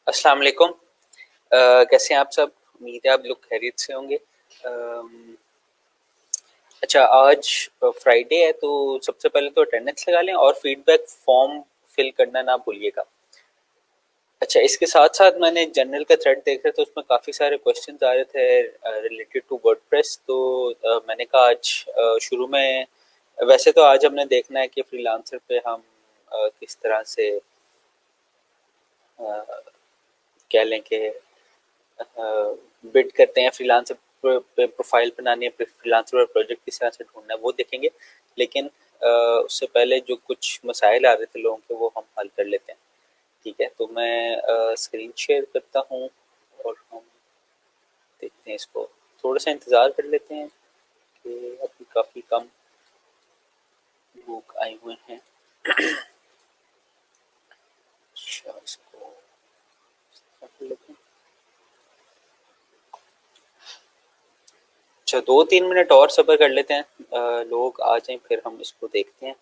अस्सलाम वालेकुम। कैसे हैं आप सब? उम्मीद है आप लोग खैरियत से होंगे। अच्छा, आज फ्राइडे है तो सबसे पहले तो अटेंडेंस लगा लें और फीडबैक फॉर्म फिल करना ना भूलिएगा। अच्छा, इसके साथ साथ मैंने जर्नल का थ्रेड देखा तो उसमें काफ़ी सारे क्वेश्चंस आ रहे थे रिलेटेड टू वर्डप्रेस। तो मैंने कहा आज शुरू में, वैसे तो आज हमने देखना है कि फ्रीलांसर पे हम किस तरह से अ, कह लें कि बिड करते हैं फ्रीलांसर पे, प्रोफाइल बनानी है, फ्रीलांसर पर प्रोजेक्ट किस तरह से ढूंढना है वो देखेंगे। लेकिन उससे पहले जो कुछ मसाइल आ रहे थे लोगों के वो हम हल कर लेते हैं। ठीक है, तो मैं स्क्रीन शेयर करता हूँ और हम देखते हैं इसको। थोड़ा सा इंतज़ार कर लेते हैं कि अभी काफ़ी कम लोग आए हुए हैं। अच्छा, इसको कर लेते हैं। अच्छा, 2-3 मिनट और सब्र कर लेते हैं, लोग आ जाएं फिर हम इसको देखते हैं।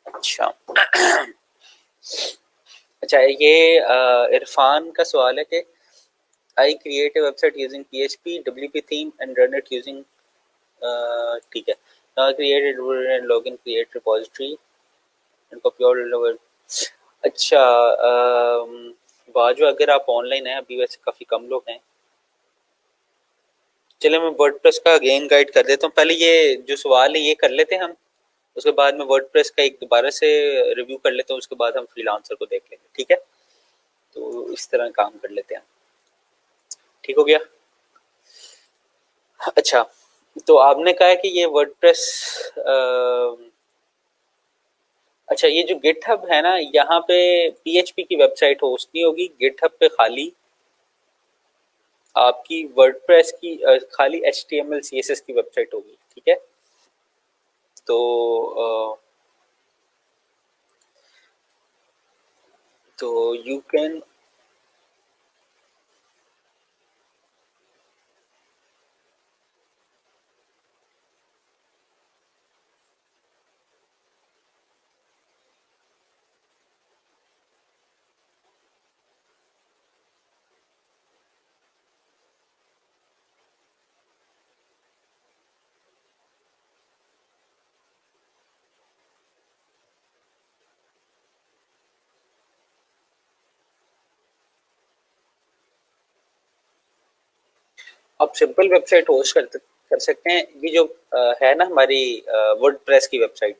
अच्छा। अच्छा, ये इरफान का सवाल है कि I create a website using PHP WP theme and run it using, ठीक है, now create and login create repository and copy all. अच्छा, बाजू अगर आप ऑनलाइन हैं अभी, वैसे काफ़ी कम लोग हैं। चलिए मैं वर्डप्रेस का अगेन गाइड कर देता हूँ। पहले ये जो सवाल है ये कर लेते हैं हम, उसके बाद में वर्डप्रेस का एक दोबारा से रिव्यू कर लेते हैं, उसके बाद हम फ्रीलांसर को देख लेंगे। ठीक है, तो इस तरह काम कर लेते हैं। ठीक हो गया। अच्छा, तो आपने कहा है कि ये वर्डप्रेस, अच्छा, ये जो गिटहब है ना, यहाँ पे PHP की वेबसाइट होस्ट नहीं होगी। गिटहब पे खाली आपकी वर्डप्रेस की खाली HTML CSS की वेबसाइट होगी। ठीक है, तो तो यू कैन, आप सिंपल वेबसाइट होस्ट कर सकते हैं। ये जो है ना हमारी वर्डप्रेस की वेबसाइट,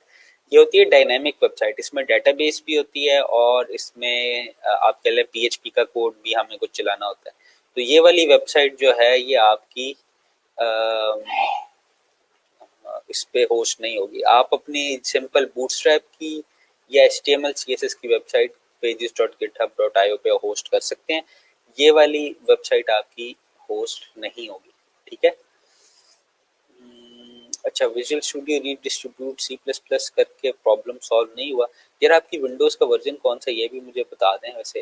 ये होती है डायनेमिक वेबसाइट। इसमें डेटाबेस भी होती है और इसमें आप कह लें PHP का कोड भी हमें कुछ चलाना होता है। तो ये वाली वेबसाइट जो है ये आपकी अ, इस पे होस्ट नहीं होगी। आप अपनी सिंपल बूटस्ट्रैप की या HTML CSS की वेबसाइट pages.github.io पे होस्ट कर सकते हैं। ये वाली वेबसाइट आपकी होस्ट नहीं होगी। ठीक है। अच्छा, विजुअल स्टूडियो रीडिस्ट्रीब्यूट C++ करके प्रॉब्लम सॉल्व नहीं हुआ। यार, आपकी विंडोज़ का वर्जन कौन सा, ये भी मुझे बता दें। वैसे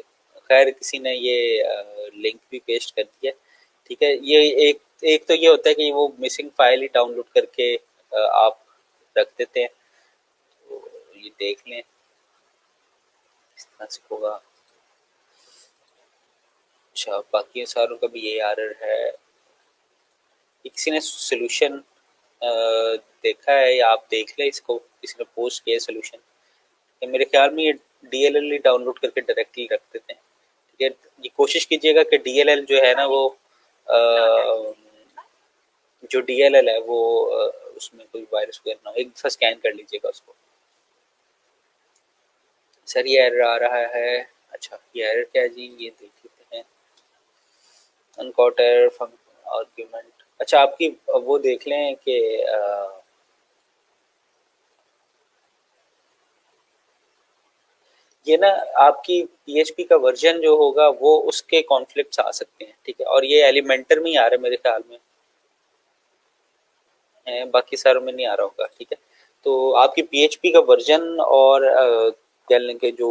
खैर किसी ने ये लिंक भी पेस्ट कर दिया। ठीक है, ये एक एक तो ये होता है कि वो मिसिंग फाइल ही डाउनलोड करके आप रख देते हैं। तो ये देख लें, इस तरह से होगा। अच्छा, बाकी सारों का भी ये एरर है। ये किसी ने सोल्यूशन देखा है या आप देख लें इसको, किसी ने पोस्ट किया सोल्यूशन। मेरे ख्याल में ये DLL ही डाउनलोड करके डायरेक्टली रख देते हैं। ठीक है, ये कोशिश कीजिएगा कि DLL जो है ना वो अ, जो DLL है वो उसमें कोई वायरस वगैरह ना हो। एक दफ़ा स्कैन कर लीजिएगा उसको। सर ये एरर आ रहा है। अच्छा, ये एरर क्या है जी, ये देख लेते हैं। अनकॉटर आर्ग्यूमेंट। अच्छा, आपकी वो देख लें कि ये ना आपकी पीएचपी का वर्जन जो होगा वो उसके कॉन्फ्लिक्ट्स आ सकते हैं, ठीक है, और ये एलिमेंटर में ही आ रहा है मेरे ख्याल में, बाकी सारों में नहीं आ रहा होगा, ठीक है। तो आपकी पीएचपी का वर्जन और कह लें कि जो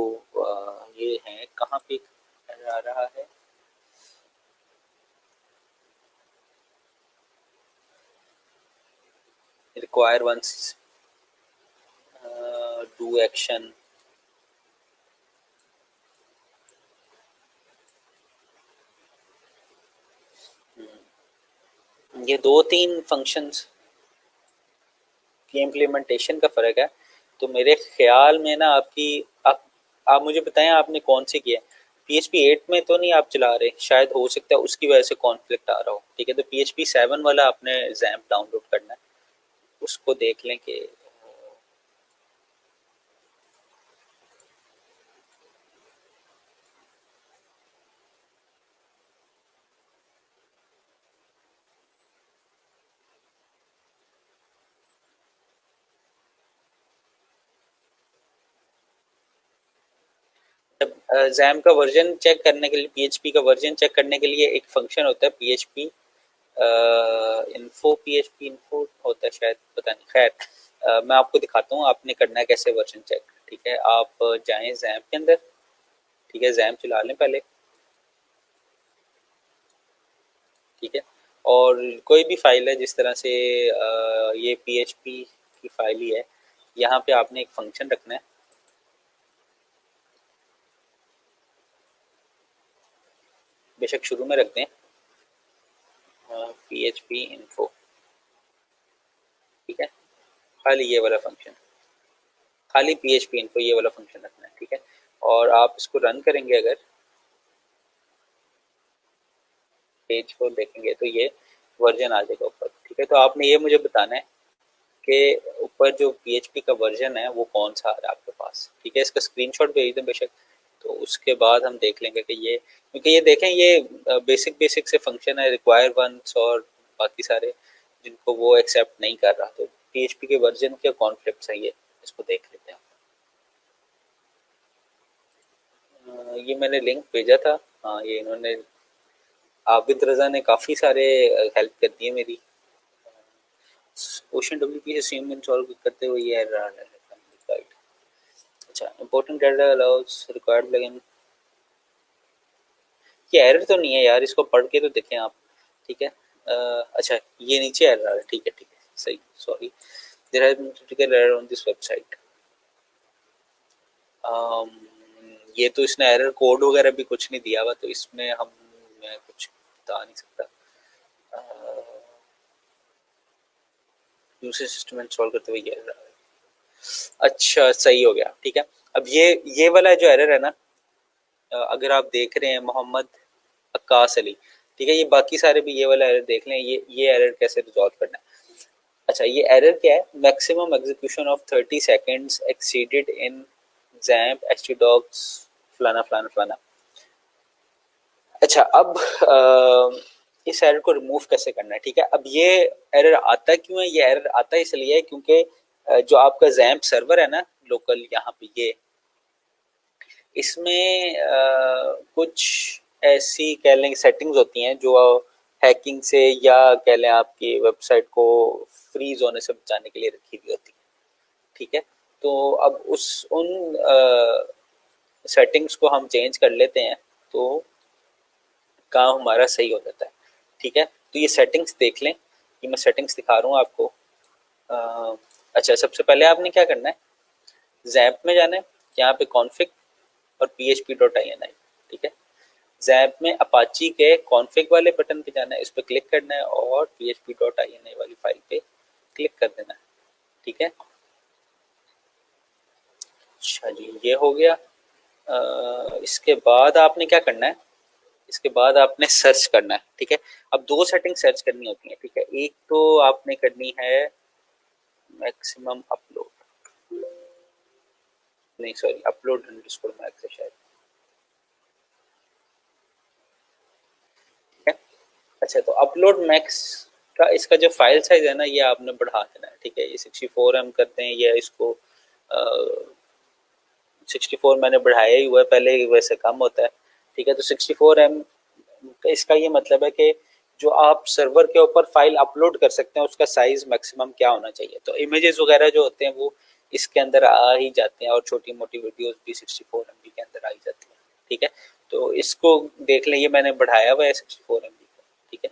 ये है कहाँ पे आ रहा है, रिक्वायर वंस डू एक्शन, ये दो तीन फंक्शंस की इम्प्लीमेंटेशन का फ़र्क है। तो मेरे ख्याल में ना आपकी आप मुझे बताएं आपने कौन सी की है। PHP 8 में तो नहीं आप चला रहे, शायद हो सकता है उसकी वजह से कॉन्फ्लिक्ट आ रहा हो, ठीक है। तो PHP 7 वाला आपने जैम्प डाउनलोड करना है, उसको देख लें कि जैम का वर्जन चेक करने के लिए, PHP का वर्जन चेक करने के लिए एक फंक्शन होता है PHP इन्फो, PHP इन्फो होता है शायद, पता नहीं, खैर मैं आपको दिखाता हूँ आपने करना है कैसे वर्जन चेक, ठीक है। आप जाएं जैम के अंदर, ठीक है, जैम चला लें पहले, ठीक है। और कोई भी फाइल है जिस तरह से ये PHP की फाइल ही है, यहाँ पे आपने एक फंक्शन रखना है, बेशक शुरू में रख दें PHP इन्फो, ठीक है, खाली ये वाला फंक्शन, खाली PHP इन्फो ये वाला फंक्शन रखना है, ठीक है। और आप इसको रन करेंगे अगर, पेज को देखेंगे तो ये वर्जन आ जाएगा ऊपर, ठीक है। तो आपने ये मुझे बताना है कि ऊपर जो PHP का वर्जन है वो कौन सा आ रहा है आपके पास, ठीक है। इसका स्क्रीनशॉट भेज दें बेशक, तो उसके बाद हम देख लेंगे कि ये, क्योंकि ये देखें ये बेसिक बेसिक से फंक्शन है, रिक्वायर वंस और बाकी सारे जिनको वो एक्सेप्ट नहीं कर रहा, तो PHP के वर्जन के कॉन्फ्लिक्ट्स है ये, इसको देख लेते हैं। ये मैंने लिंक भेजा था, हाँ ये इन्होंने, आबिद रजा ने काफ़ी सारे हेल्प कर दी है मेरी। क्वेश्चन WP से सीम सॉल्व करते हुए ये एरर है, अच्छा, important data allow us required plugin, ये एरर तो नहीं है यार, इसको पढ़ के तो देखें आप, ठीक है। अच्छा ये नीचे एरर है, ठीक है ठीक है, सही, sorry, there has been critical error on this website. ये तो इसने एरर कोड वगैरह भी कुछ नहीं दिया हुआ, तो इसमें हम, मैं कुछ बता नहीं सकता। दूसरे सिस्टम इंस्टॉल करते हुए ये एरर, अच्छा सही हो गया, ठीक है। अब ये वाला जो एरर है ना, अगर आप देख रहे हैं मोहम्मद अक्कास अली, ठीक है, ये बाकी सारे भी ये वाला एरर देख लें, ये एरर कैसे रिजॉल्व करना है। अच्छा ये एरर क्या है, maximum execution of 30 seconds exceeded in XAMPP htdocs फलाना फलाना फलाना। अच्छा अब इस एरर को रिमूव कैसे करना है, ठीक है। अब ये एरर आता क्यों है, ये एरर आता इसलिए है क्योंकि जो आपका जैम्प सर्वर है ना लोकल यहाँ पे, ये इसमें कुछ ऐसी कह लें सेटिंग्स होती हैं जो हैकिंग से या कह लें आपकी वेबसाइट को फ्रीज होने से बचाने के लिए रखी हुई होती है, ठीक है। तो अब उन सेटिंग्स को हम चेंज कर लेते हैं, तो काम हमारा सही हो जाता है, ठीक है। तो ये सेटिंग्स देख लें, ये मैं सेटिंग्स दिखा रहा हूँ आपको। अच्छा सबसे पहले आपने क्या करना है, जैप में जाना है, यहाँ पे कॉन्फिग और php.ini, ठीक है। जैप में अपाची के कॉन्फिग वाले बटन पे जाना है, इस पर क्लिक करना है और php.ini वाली फाइल पे क्लिक कर देना है, ठीक है। अच्छा जी ये हो गया। इसके बाद आपने क्या करना है, इसके बाद आपने सर्च करना है, ठीक है। अब दो सेटिंग सर्च करनी होती है, ठीक है। एक तो आपने करनी है मैक्सिमम अपलोड, नहीं सॉरी, अपलोड अंडरस्कोर मैक्स है शायद, ठीक है। अच्छा तो अपलोड मैक्स का इसका जो फाइल साइज है ना, ये आपने बढ़ा देना है, ठीक है। ये 64 M करते हैं या इसको 64 मैंने बढ़ाया ही हुआ है, पहले वैसे कम होता है। ठीक है, तो 64 M इसका ये मतलब है कि जो आप सर्वर के ऊपर फाइल अपलोड कर सकते हैं उसका साइज मैक्सिमम क्या होना चाहिए। तो इमेजेस वगैरह जो होते हैं वो इसके अंदर आ ही जाते हैं, और छोटी मोटी वीडियोस भी 64 MB के अंदर आ ही जाती हैं। ठीक है, तो इसको देख लें, ये मैंने बढ़ाया हुआ है 64 MB को। ठीक है,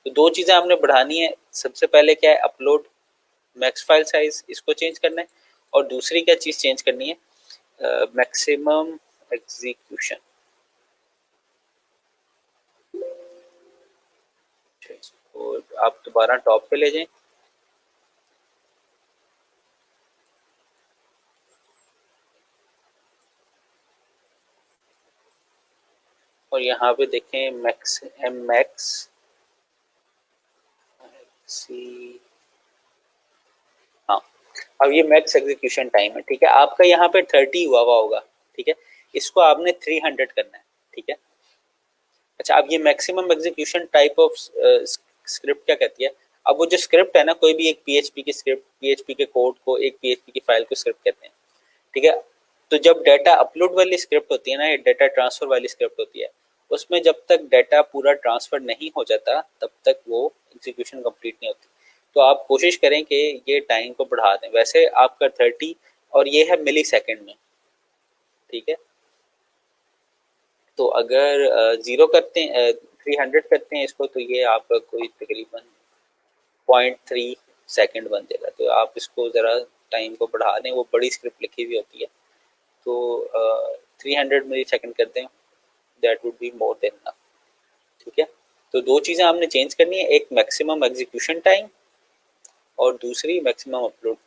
तो दो चीज़ें आपने बढ़ानी है। सबसे पहले क्या है, अपलोड मैक्स फाइल साइज, इसको चेंज करना है। और दूसरी क्या चीज़ चेंज करनी है, मैक्सिमम एग्जीक्यूशन। और आप दोबारा टॉप पे ले जाएं, और यहाँ पे देखें मैक्स एम मैक्स सी। हाँ, अब ये मैक्स एग्जीक्यूशन टाइम है। ठीक है, आपका यहाँ पे 30 हुआ होगा। ठीक है, इसको आपने 300 करना है। ठीक है, अच्छा, अब ये maximum execution type of script क्या कहती है। अब वो जो स्क्रिप्ट है ना, कोई भी एक पीएचपी की स्क्रिप्ट, पीएचपी के कोड को, एक पीएचपी की फाइल को स्क्रिप्ट कहते हैं। ठीक है, तो जब डाटा अपलोड वाली स्क्रिप्ट होती है ना, ये डाटा ट्रांसफर वाली स्क्रिप्ट होती है, उसमें जब तक डाटा पूरा ट्रांसफर नहीं हो जाता तब तक वो एग्जीक्यूशन कंप्लीट नहीं होती। तो आप कोशिश करें कि ये टाइम को बढ़ा दें। वैसे आपका 30 और ये है मिली सेकेंड में। ठीक है, तो अगर 300 करते हैं इसको, तो ये आपका कोई तकरीबन 0.3 सेकेंड बन जाएगा। तो आप इसको ज़रा टाइम को बढ़ा दें, वो बड़ी स्क्रिप्ट लिखी हुई होती है। तो 300 मिली सेकेंड करते हैं, that would be more than enough. ठीक है, तो दो चीज़ें आपने चेंज करनी है, एक मैक्सिमम एग्जीक्यूशन टाइम और दूसरी maximum upload,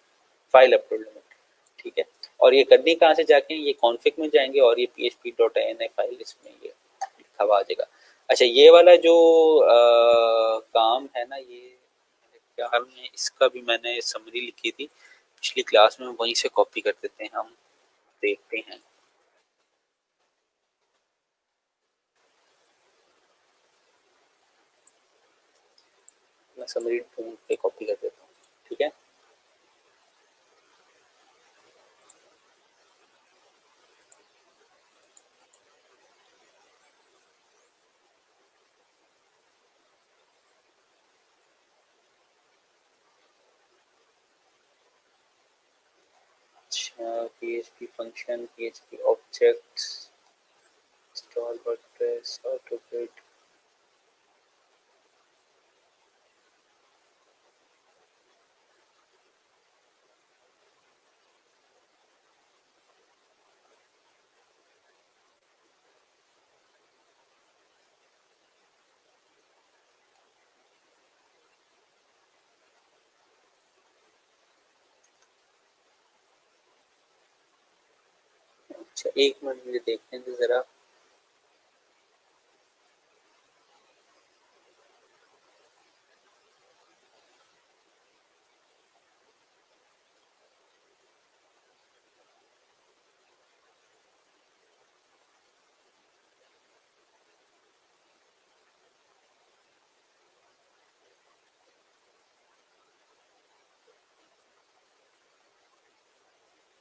file upload limit. ठीक है, और ये करनी कहाँ से जाके, ये कॉन्फ़िग में जाएंगे और ये php.ini फाइल, इसमें ये लिखा हुआ आ जाएगा। अच्छा, ये वाला जो काम है ना, ये मेरे ख्याल में इसका भी मैंने समरी लिखी थी पिछली क्लास में, वहीं से कॉपी कर देते हैं हम, देखते हैं। मैं समरी पे कॉपी कर देता हूँ। ठीक है, अच्छा, PHP function, PHP objects, install WordPress, ऑटोकेट। अच्छा, एक मिनट मुझे देखने दे जरा।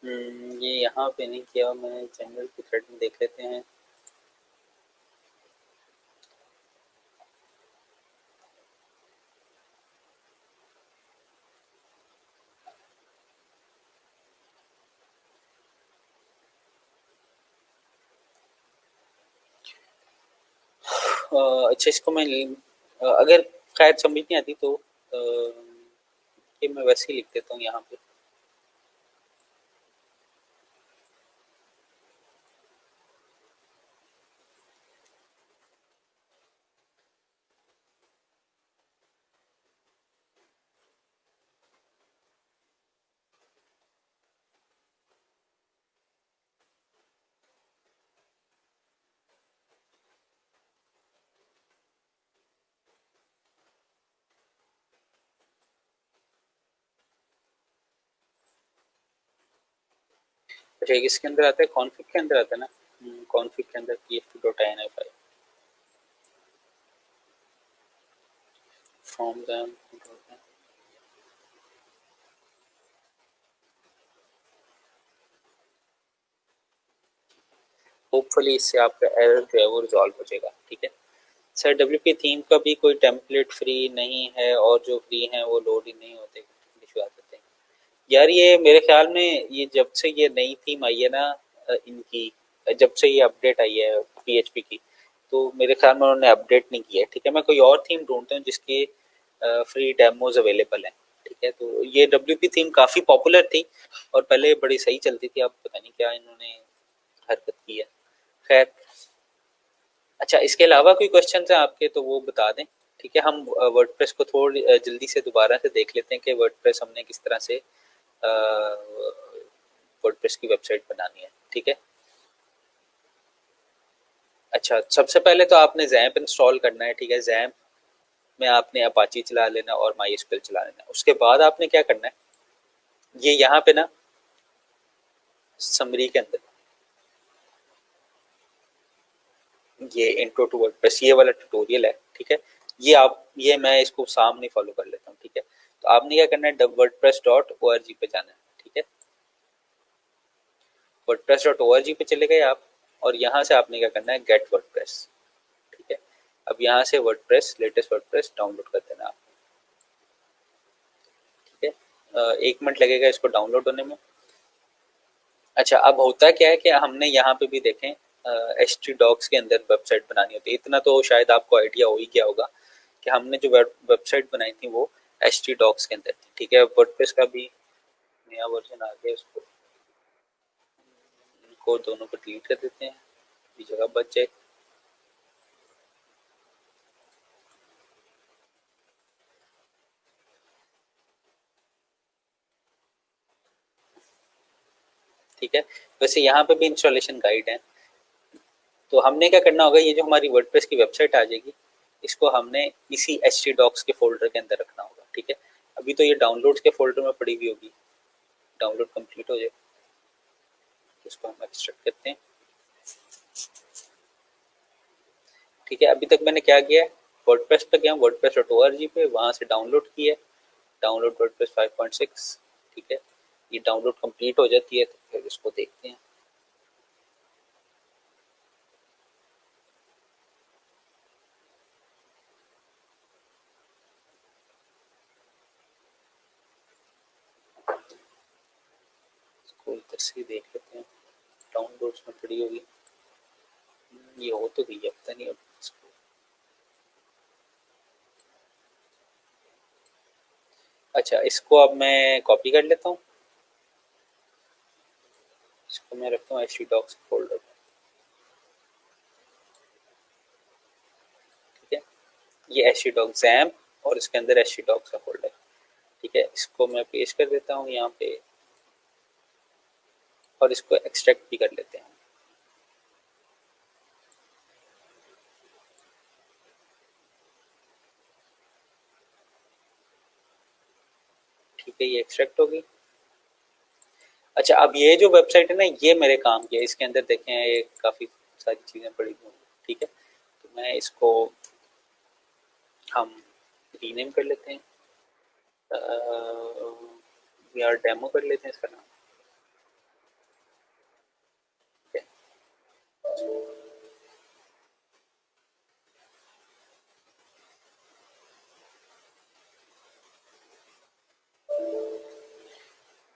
ये यहाँ पे नहीं किया, मैं जनरल की थ्रेड में देख लेते हैं। अच्छा, इसको मैं अगर खैर समझ नहीं आती तो ये मैं वैसे ही लिख देता हूँ यहाँ पे। अच्छा, किसके अंदर आता है, कॉन्फ़िग के अंदर आता है ना। कॉन्फ़िग के अंदर php.ini file from the. Hopefully इससे आपका एरर जो है वो रिजॉल्व हो जाएगा। ठीक है सर, डब्ल्यूपी थीम का भी कोई टेम्पलेट फ्री नहीं है और जो फ्री हैं वो लोड ही नहीं होते, इशू आ जाते हैं। यार ये मेरे ख्याल में ये जब से ये नई थीम आई है ना, इनकी जब से ये अपडेट आई है पीएचपी की, तो मेरे ख्याल में उन्होंने अपडेट नहीं किया है। ठीक है, मैं कोई और थीम ढूंढता हूँ जिसकी फ्री डेमोज अवेलेबल हैं। ठीक है, तो ये डब्ल्यूपी थीम काफ़ी पॉपुलर थी और पहले बड़ी सही चलती थी, अब पता नहीं क्या इन्होंने हरकत की है। खैर, अच्छा इसके अलावा कोई क्वेश्चन है आपके तो वो बता दें। ठीक है, हम वर्डप्रेस को थोड़ी जल्दी से दोबारा से देख लेते हैं कि वर्डप्रेस हमने किस तरह से वर्डप्रेस की वेबसाइट बनानी है। ठीक है, अच्छा सबसे पहले तो आपने जैम्प इंस्टॉल करना है। ठीक है, जैम्प में आपने अपाची चला लेना और माई एसक्यूएल चला लेना। उसके बाद आपने क्या करना है, ये यहाँ पे ना समरी के अंदर ये इंट्रो टू वर्डप्रेस ये वाला ट्यूटोरियल है। ठीक है, ये मैं इसको सामने फॉलो कर लेता हूँ। ठीक है, तो आपने क्या करना है, wordpress.org पे जाना है। ठीक है, wordpress.org पे चले गए आप और यहाँ से आपने क्या करना है, गेट वर्डप्रेस। ठीक है, अब यहाँ से वर्डप्रेस लेटेस्ट वर्डप्रेस डाउनलोड कर देना आप। ठीक है, 1 मिनट लगेगा इसको डाउनलोड होने में। अच्छा, अब होता क्या है कि हमने यहाँ पे भी देखें एच टी डॉक्स के अंदर वेबसाइट बनानी होती है। इतना तो शायद आपको आइडिया हो ही गया होगा कि हमने जो वेबसाइट बनाई थी वो एच टी डॉक्स के अंदर थी। ठीक है, वर्डप्रेस का भी नया वर्जन आ गया, उसको इनको दोनों को डिलीट कर देते हैं, ये जगह बच जाए। ठीक है, वैसे यहाँ पे भी इंस्टॉलेशन गाइड है। तो हमने क्या करना होगा, ये जो हमारी वर्डप्रेस की वेबसाइट आ जाएगी इसको हमने इसी एच टी डॉक्स के फोल्डर के अंदर रखना होगा। ठीक है, अभी तो ये डाउनलोड्स के फोल्डर में पड़ी हुई होगी, डाउनलोड कंप्लीट हो जाए इसको हम एक्सट्रैक्ट करते हैं। ठीक है, अभी तक मैंने क्या किया है, वर्डप्रेस पे गया, wordpress.org पे, वहां से डाउनलोड किया, डाउनलोड वर्डप्रेस 5.6। ठीक है, ये डाउनलोड कंप्लीट हो जाती है तो फिर इसको देखते हैं। इसको इधर से देख लेते हैं, डाउनलोड्स में पड़ी होगी, ये हो तो गई है, पता नहीं अब इसको। अच्छा, इसको अब मैं कॉपी कर लेता हूँ, इसको मैं रखता हूँ एच टी डॉक्स फोल्डर में। ठीक है, ये एच टी डॉक जैम्प और इसके अंदर एच टी डॉक्स का फोल्डर। ठीक है, इसको मैं पेस्ट कर देता हूँ यहाँ पे और इसको एक्सट्रैक्ट भी कर लेते हैं। ठीक है, ये एक्सट्रैक्ट होगी। अच्छा, अब ये जो वेबसाइट है ना, ये मेरे काम की है, इसके अंदर देखें ये काफ़ी सारी चीज़ें पड़ी हुई हैं। ठीक है, तो मैं इसको हम रीनेम कर लेते हैं, यार डेमो कर लेते हैं इसका नाम। ठीक है,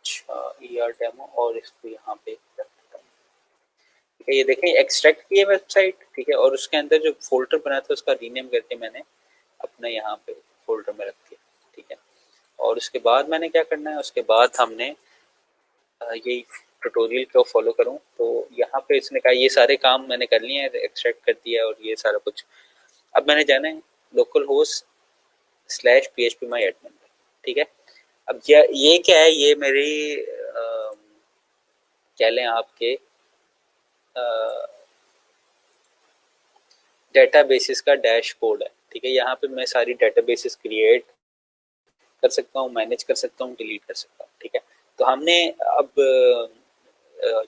अच्छा यार डेमो, और इसको यहाँ पे रख देता हूँ। ठीक है, ये देखें एक्सट्रैक्ट की है वेबसाइट। ठीक है, और उसके अंदर जो फोल्डर बना था उसका रीनेम करके मैंने अपना यहाँ पे फोल्डर में रख दिया। ठीक है, और उसके बाद मैंने क्या करना है, उसके बाद हमने यही ट्यूटोरियल को फॉलो करूं तो यहाँ पे इसने कहा ये सारे काम मैंने कर लिए हैं, एक्सट्रैक्ट कर दिया और ये सारा कुछ। अब मैंने जाना है local host slash P H P माई एडमिन। ठीक है, अब ये क्या है, ये मेरी कह लें आपके डेटा बेसिस का डैशबोर्ड है। ठीक है, यहाँ पे मैं सारी डेटा बेसिस क्रिएट कर सकता हूँ, मैनेज कर सकता हूँ, डिलीट कर सकता हूँ। ठीक है, तो हमने अब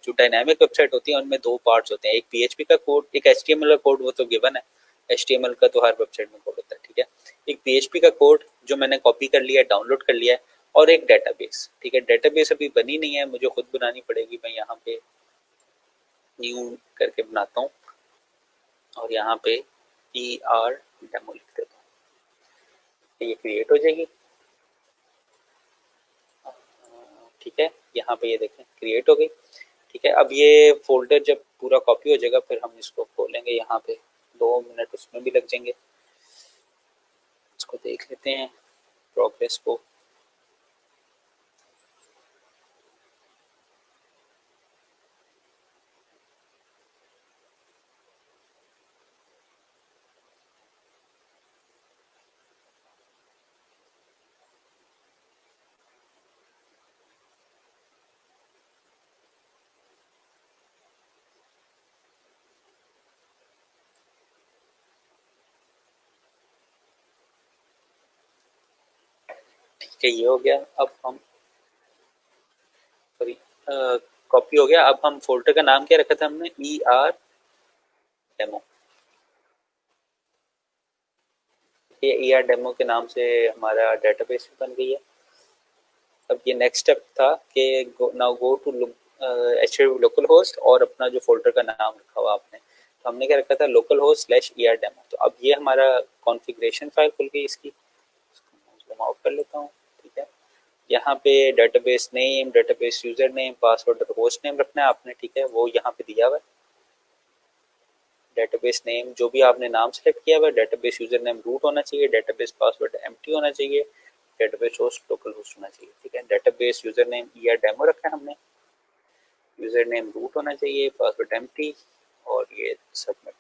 जो डायनामिक वेबसाइट होती है उनमें दो पार्ट्स होते हैं, एक पीएचपी का कोड, एक एचटीएमएल का कोड, वो तो गिवन है, एचटीएमएल का तो हर वेबसाइट में कोड होता है। ठीक है, एक पीएचपी का कोड जो मैंने कॉपी कर लिया है, डाउनलोड कर लिया है, और एक डेटाबेस। ठीक है, डेटाबेस अभी बनी नहीं है, मुझे खुद बनानी पड़ेगी। मैं यहाँ पे न्यू करके बनाता हूँ और यहाँ पे ER डेमो लिख देता हूँ, ये क्रिएट हो जाएगी। ठीक है, यहाँ पे ये देखें क्रिएट हो गई। ठीक है, अब ये फोल्डर जब पूरा कॉपी हो जाएगा फिर हम इसको खोलेंगे, यहाँ पे 2 मिनट उसमें भी लग जाएंगे। इसको देख लेते हैं प्रोग्रेस को। ठीक है, ये हो गया। अब हम सॉरी, कॉपी हो गया। अब हम फोल्डर का नाम क्या रखा था हमने, ER डेमो। ये ER डेमो के नाम से हमारा डेटाबेस भी बन गई है। अब ये नेक्स्ट स्टेप था कि now go to HTTP local host और अपना जो फोल्डर का नाम रखा हुआ आपने, तो हमने क्या रखा था, local host slash ER demo. तो अब ये हमारा कॉन्फ़िगरेशन फाइल खुल गई इसकी। जूम आउट कर लेता हूँ। ठीक है, यहाँ पे database name, database user name, password और होस्ट नेम रखना है आपने। ठीक है, वो यहाँ पे दिया हुआ है। डेटाबेस नेम जो भी आपने नाम सेलेक्ट किया हुआ है, डेटाबेस यूजर नेम रूट होना चाहिए, डेटाबेस पासवर्ड एम्प्टी होना चाहिए, डेटाबेस होस्ट लोकल होस्ट होना चाहिए। ठीक है, database user name ER demo रखा है हमने, यूजर नेम रूट होना चाहिए, पासवर्ड एम्प्टी और ये सबमिट।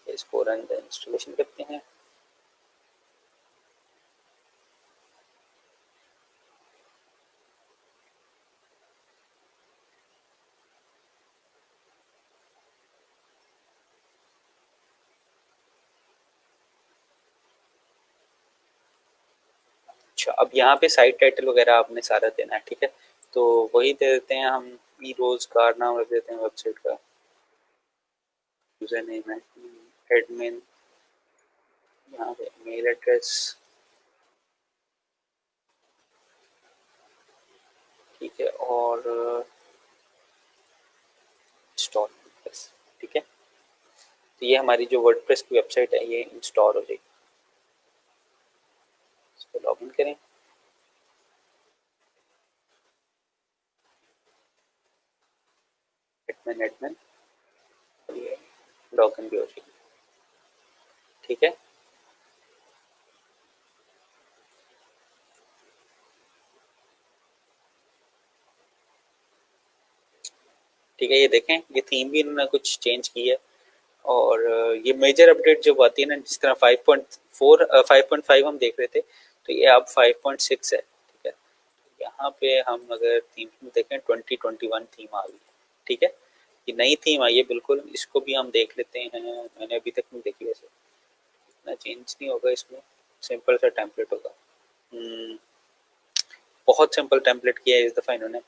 इसको रन इंस्टॉलेशन करते हैं। अच्छा, अब यहाँ पे साइट टाइटल वगैरह आपने सारा देना है। ठीक है, तो वही दे देते हैं हम, ई रोजगार नाम रख देते हैं वेबसाइट का, यूजर नेम है एडमिन, यहाँ पे मेल एड्रेस। ठीक है, और इंस्टॉल बस। ठीक है, तो ये हमारी जो वर्डप्रेस की वेबसाइट है ये इंस्टॉल हो जाएगी। इसको लॉगिन करें। एडमिन एडमिन, और ये लॉगिन भी हो जाएगी। ठीक है, ठीक है, ये देखें ये थीम भी इन्होंने कुछ चेंज की है। और ये मेजर अपडेट जब आती है ना, जिस तरह 5.4 5.5 हम देख रहे थे, तो ये अब 5.6 है। ठीक है, यहाँ पे हम अगर थीम में देखें 2021 थीम आ गई है। ठीक है, ये नई थीम आई है बिल्कुल, इसको भी हम देख लेते हैं। मैंने अभी तक नहीं देखी वैसे, इतना चेंज नहीं होगा इसमें, सिंपल सा टेम्पलेट होगा। बहुत सिंपल टेम्पलेट किया है इस दफ़ा इन्होंने।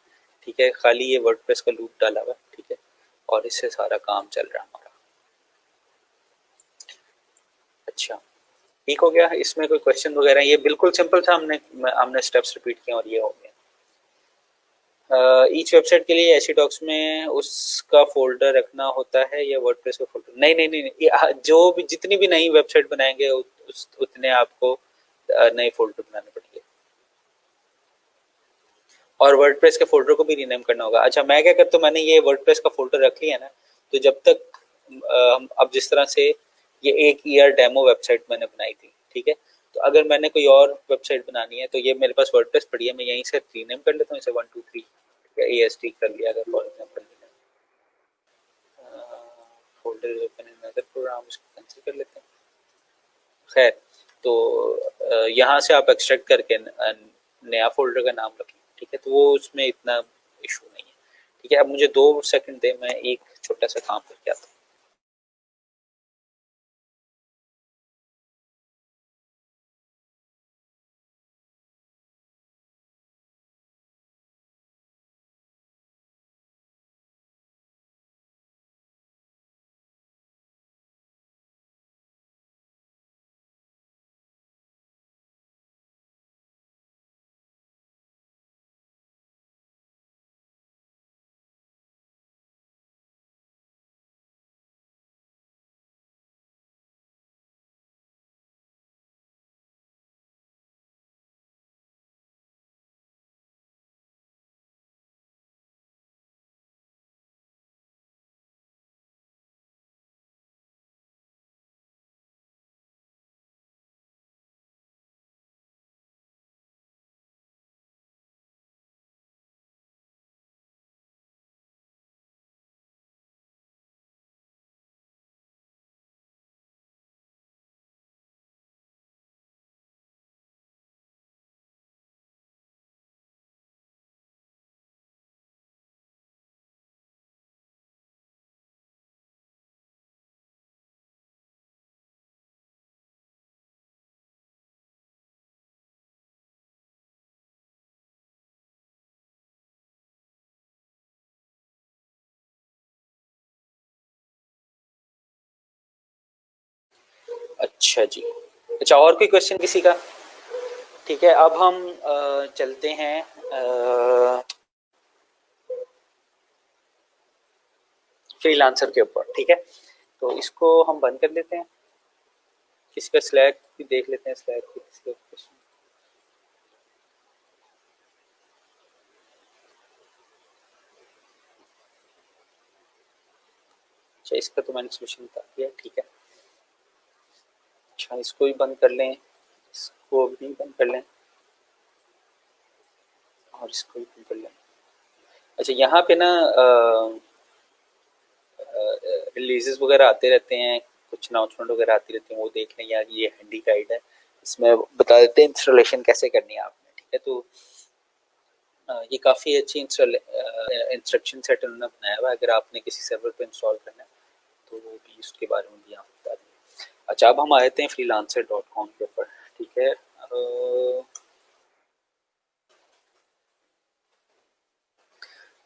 ठीक है, खाली ये वर्डप्रेस का लूप डाला हुआ है। ठीक है, और इससे सारा काम चल रहा है हमारा। अच्छा, ठीक हो गया। इसमें कोई क्वेश्चन वगैरह, ये बिल्कुल सिंपल था, हमने हमने स्टेप्स रिपीट किए और ये हो गया। ईच वेबसाइट के लिए ऐसी डॉक्स में उसका फोल्डर रखना होता है या वर्डप्रेस का फोल्डर? नहीं नहीं नहीं, नहीं। जो भी जितनी भी नई वेबसाइट बनाएंगे उतने आपको नए फोल्डर बनाने पड़ेंगे और वर्डप्रेस के फोल्डर को भी रीनेम करना होगा। अच्छा, मैं क्या करता हूँ, मैंने ये वर्डप्रेस का फोल्डर रख लिया ना, तो जब तक अब जिस तरह से ये एक ER डेमो वेबसाइट मैंने बनाई थी। ठीक है, तो अगर मैंने कोई और वेबसाइट बनानी है तो ये मेरे पास वर्डप्रेस पड़ी है, मैं यहीं से रीनेम कर लेता हूँ इसे 123 AST कर लिया अगर for example. Folder open in other program, इसको कैंसिल कर लेते हैं। खैर, तो यहाँ से आप एक्सट्रैक्ट करके नया फोल्डर का नाम रखें। ठीक है, तो वो उसमें इतना इशू नहीं है। ठीक है, अब मुझे 2 सेकंड दे, मैं एक छोटा सा काम करके आता हूँ। अच्छा जी, अच्छा और कोई क्वेश्चन किसी का? ठीक है, अब हम चलते हैं फ्रीलांसर के ऊपर। ठीक है, तो इसको हम बंद कर लेते हैं, किसी का स्लैक भी देख लेते हैं, स्लैक पे किसी का क्वेश्चन। अच्छा, इसका तो मैंने सोल्यूशन बता दिया, ठीक है। अच्छा, इसको भी बंद कर लें, इसको भी बंद कर लें, और इसको भी बंद कर लें। अच्छा, यहाँ पे ना रिलीजेस वगैरह आते रहते हैं, कुछ अनाउंसमेंट वगैरह आती रहती हैं, वो देख लें यार। ये हैंडी गाइड है, इसमें बता देते हैं इंस्टॉलेशन कैसे करनी है आपने। ठीक है, तो ये काफ़ी अच्छी इंस्ट्रक्शन सेट उन्होंने बनाया हुआ है। अगर आपने किसी सर्वर पे इंस्टॉल करना है तो वो भी उसके बारे में भी आप बता दें। अच्छा, अब हम आए थे freelancer.com के ऊपर। ठीक है,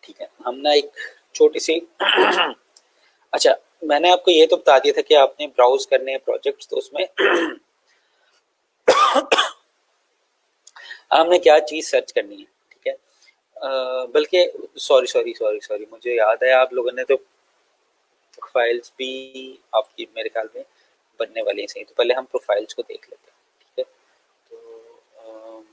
ठीक है, हम ना एक छोटी सी अच्छा, मैंने आपको ये तो बता दिया था कि आपने ब्राउज करने हैं प्रोजेक्ट्स, तो उसमें हमने क्या चीज़ सर्च करनी है। ठीक है, बल्कि सॉरी सॉरी सॉरी सॉरी, मुझे याद है आप लोगों ने तो प्रोफाइल्स भी आपकी मेरे ख्याल में बनने वाली हैं सही। तो पहले हम प्रोफाइल्स को देख लेते हैं। ठीक है, तो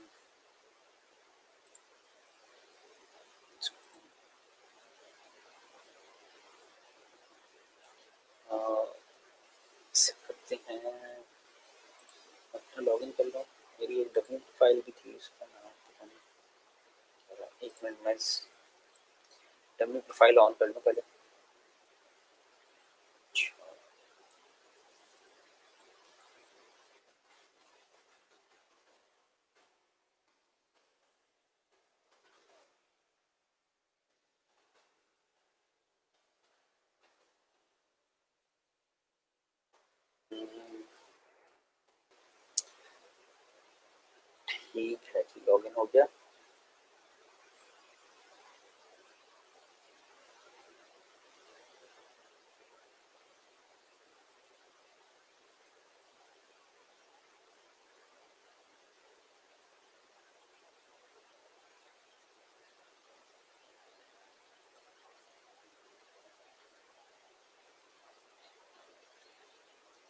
करते हैं, अपना लॉगिन कर लो। मेरी एक डमी प्रोफाइल भी थी, उसका नाम पता नहीं। एक मिनट, मैं डमी प्रोफाइल ऑन कर लूँ पहले। ठीक है जी, लॉगिन हो गया।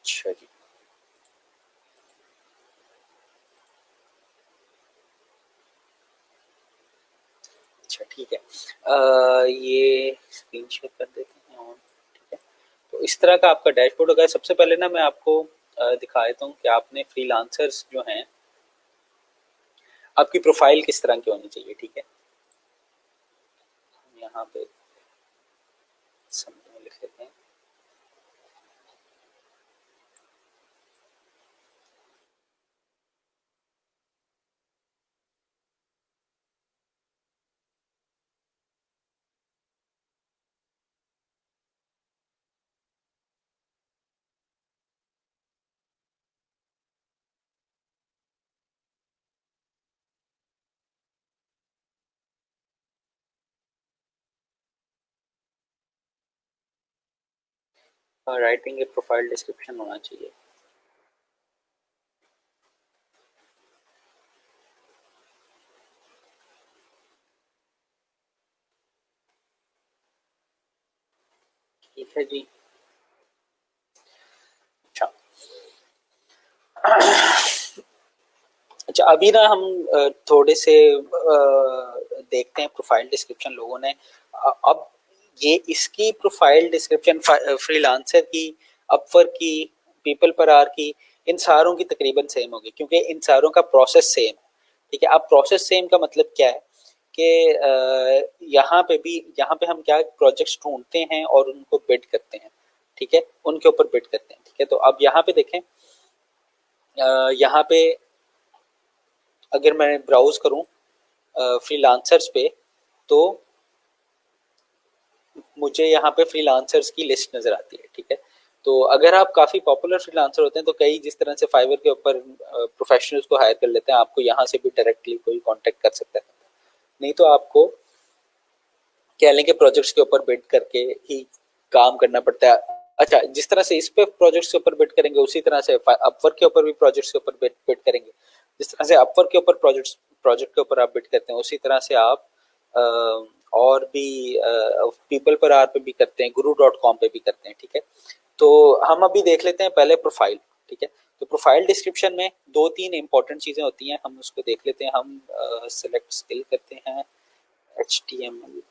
अच्छा जी, अच्छा ठीक है, ये स्क्रीन शेयर कर देते हैं और ठीक है। तो इस तरह का आपका डैशबोर्ड होगा। सबसे पहले ना मैं आपको दिखा देता हूँ कि आपने फ्रीलांसर्स जो हैं, आपकी प्रोफाइल किस तरह की होनी चाहिए। ठीक है, हम यहाँ पे समरी में लिख लेते हैं। राइटिंग ए प्रोफाइल डिस्क्रिप्शन होना चाहिए। ठीक है जी, अच्छा। अच्छा, अभी ना हम थोड़े से देखते हैं प्रोफाइल डिस्क्रिप्शन लोगों ने। अब ये इसकी प्रोफाइल डिस्क्रिप्शन फ्रीलांसर की, अपवर्क की, पीपल पर आर की, इन सारों की तकरीबन सेम होगी, क्योंकि इन सारों का प्रोसेस सेम है। ठीक है, अब प्रोसेस सेम का मतलब क्या है कि यहाँ पे भी, यहाँ पे हम क्या प्रोजेक्ट्स ढूंढते हैं और उनको बिड करते हैं। ठीक है, उनके ऊपर बिड करते हैं। ठीक है, तो अब यहाँ पे देखें, यहाँ पे अगर मैं ब्राउज करूं फ्रीलांसर्स पे, तो मुझे यहाँ पे फ्रीलांसर्स की लिस्ट नजर आती है। ठीक है, तो अगर आप काफी पॉपुलर फ्रीलांसर होते हैं तो कई जिस तरह से फाइवर के ऊपर प्रोफेशनल्स को हायर कर लेते हैं, आपको यहाँ से भी डायरेक्टली कोई कांटेक्ट कर सकता है। नहीं तो आपको कह लें कि प्रोजेक्ट्स के ऊपर बिड करके ही काम करना पड़ता है। अच्छा, जिस तरह से इस पे प्रोजेक्ट्स के ऊपर बिड करेंगे उसी तरह से अपवर्क के ऊपर भी प्रोजेक्ट्स के ऊपर बिड करेंगे। जिस तरह से अपवर्क के ऊपर प्रोजेक्ट के ऊपर आप बिड करते हैं उसी तरह से आप अ, और भी पीपल पर आर पे भी करते हैं, guru.com पे भी करते हैं। ठीक है, तो हम अभी देख लेते हैं पहले प्रोफाइल। ठीक है, तो प्रोफाइल डिस्क्रिप्शन में दो तीन इंपॉर्टेंट चीजें होती हैं, हम उसको देख लेते हैं। हम सेलेक्ट स्किल करते हैं HTML5।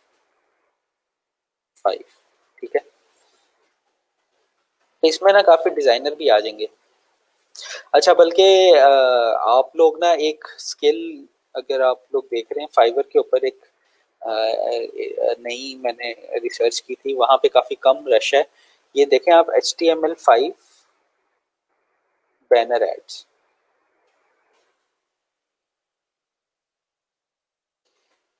ठीक है, तो इसमें ना काफी डिजाइनर भी आ जाएंगे। अच्छा, बल्कि आप लोग ना एक स्किल, अगर आप लोग देख रहे हैं फाइवर के ऊपर एक नई मैंने रिसर्च की थी, वहां पे काफी कम रश है। ये देखें आप, HTML5 बैनर एड्स।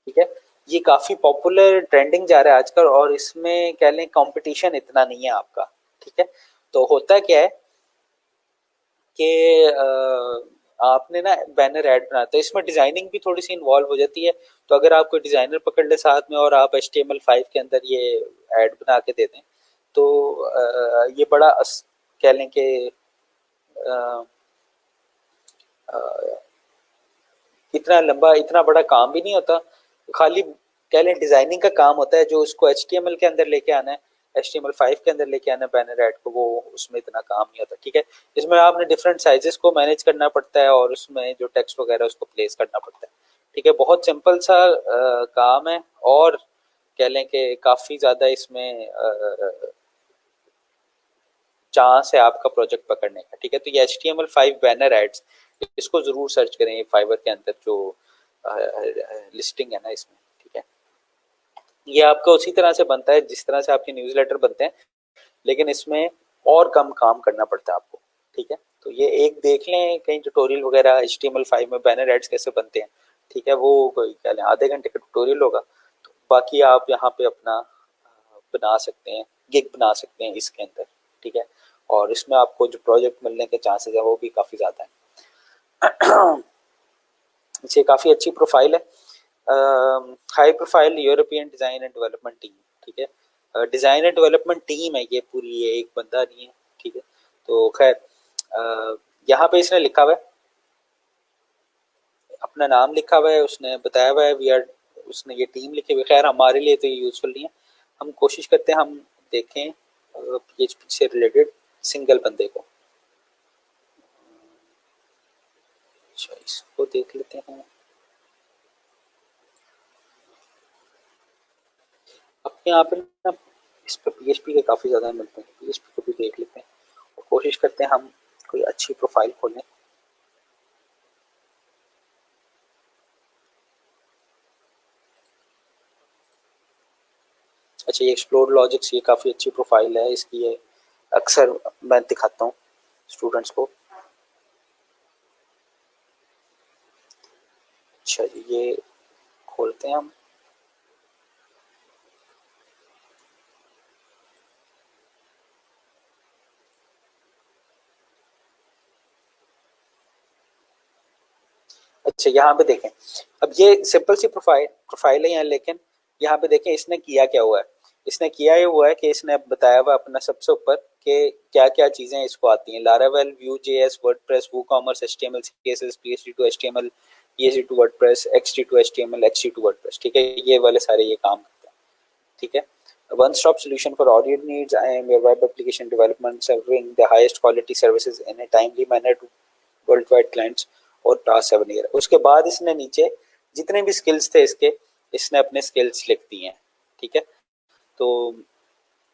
ठीक है, ये काफी पॉपुलर ट्रेंडिंग जा रहा है आजकल, और इसमें कह लें कंपटीशन इतना नहीं है आपका। ठीक है, तो होता क्या है कि आपने ना बैनर ऐड बनाते हैं, इसमें डिजाइनिंग भी थोड़ी सी इन्वॉल्व हो जाती है। तो अगर आप कोई डिजाइनर पकड़ ले साथ में और आप HTML5 के अंदर ये ऐड बना के दे दें, तो ये बड़ा कह लें कि अ, अ, इतना लंबा, इतना बड़ा काम भी नहीं होता। खाली कह लें डिजाइनिंग का काम होता है, जो उसको HTML के अंदर लेके आना है, HTML5 के अंदर लेके आना है बैनर ऐड को, वो उसमें इतना काम नहीं होता। ठीक है, इसमें आपने डिफरेंट साइजेस को मैनेज करना पड़ता है और उसमें जो टेक्स्ट वगैरह उसको प्लेस करना पड़ता है। ठीक है, बहुत सिंपल सा काम है, और कह लें कि काफी ज्यादा इसमें चांस है आपका प्रोजेक्ट पकड़ने का। ठीक है, तो ये HTML5 बैनर एड्स, इसको जरूर सर्च करें ये फाइवर के अंदर जो लिस्टिंग है ना इसमें। ठीक है, ये आपका उसी तरह से बनता है जिस तरह से आपके न्यूज़लेटर बनते हैं, लेकिन इसमें और कम काम करना पड़ता है आपको। ठीक है, तो ये एक देख लें कहीं ट्यूटोरियल वगैरह HTML5 में बैनर एड्स कैसे बनते हैं। ठीक है, वो कोई क्या लें आधे घंटे का ट्यूटोरियल होगा। तो बाकी आप यहाँ पे अपना बना सकते हैं, गिग बना सकते हैं इसके अंदर। ठीक है, और इसमें आपको जो प्रोजेक्ट मिलने के चांसेस है वो भी काफ़ी ज़्यादा है। इसे काफ़ी अच्छी प्रोफाइल है, high profile European design and development team. ठीक है, डिज़ाइन एंड डेवलपमेंट टीम है ये पूरी, ये एक बंदा नहीं है। ठीक है, तो खैर यहाँ पे इसने लिखा हुआ है, अपना नाम लिखा हुआ है, उसने बताया हुआ है वी आर, उसने ये टीम लिखी हुई है। खैर हमारे लिए तो ये यूजफुल नहीं है, हम कोशिश करते हैं हम देखें PHP से रिलेटेड सिंगल बंदे को। अच्छा, इसको देख लेते हैं। अपने यहाँ पे ना इस पर PHP के काफ़ी ज़्यादा मिलते हैं, PHP को भी देख लेते हैं और कोशिश करते हैं हम कोई अच्छी प्रोफाइल खोलें। अच्छा, ये एक्सप्लोर लॉजिक्स, ये काफ़ी अच्छी प्रोफाइल है इसकी, ये अक्सर मैं दिखाता हूँ स्टूडेंट्स को। अच्छा जी, ये खोलते हैं हम। अच्छा, यहाँ पे देखें, अब ये सिंपल सी प्रोफाइल है यहाँ, लेकिन यहाँ पे देखें इसने किया क्या हुआ है। इसने किया ये हुआ है कि इसने बताया हुआ अपना सबसे ऊपर कि क्या क्या चीजें इसको आती हैं, Laravel, Vue JS, WordPress, WooCommerce, HTML, CSS, PHP to HTML, PHP to WordPress, XT to HTML, XT to WordPress. ठीक है, ये वाले सारे ये काम करते हैं। ठीक है, one stop solution for all your needs. I am your web application development, serving the highest quality services in a timely manner to worldwide clients और टास्क 7 ईयर। उसके बाद इसने नीचे जितने भी स्किल्स थे इसके, इसने अपने स्किल्स लिख दी हैं। ठीक है, तो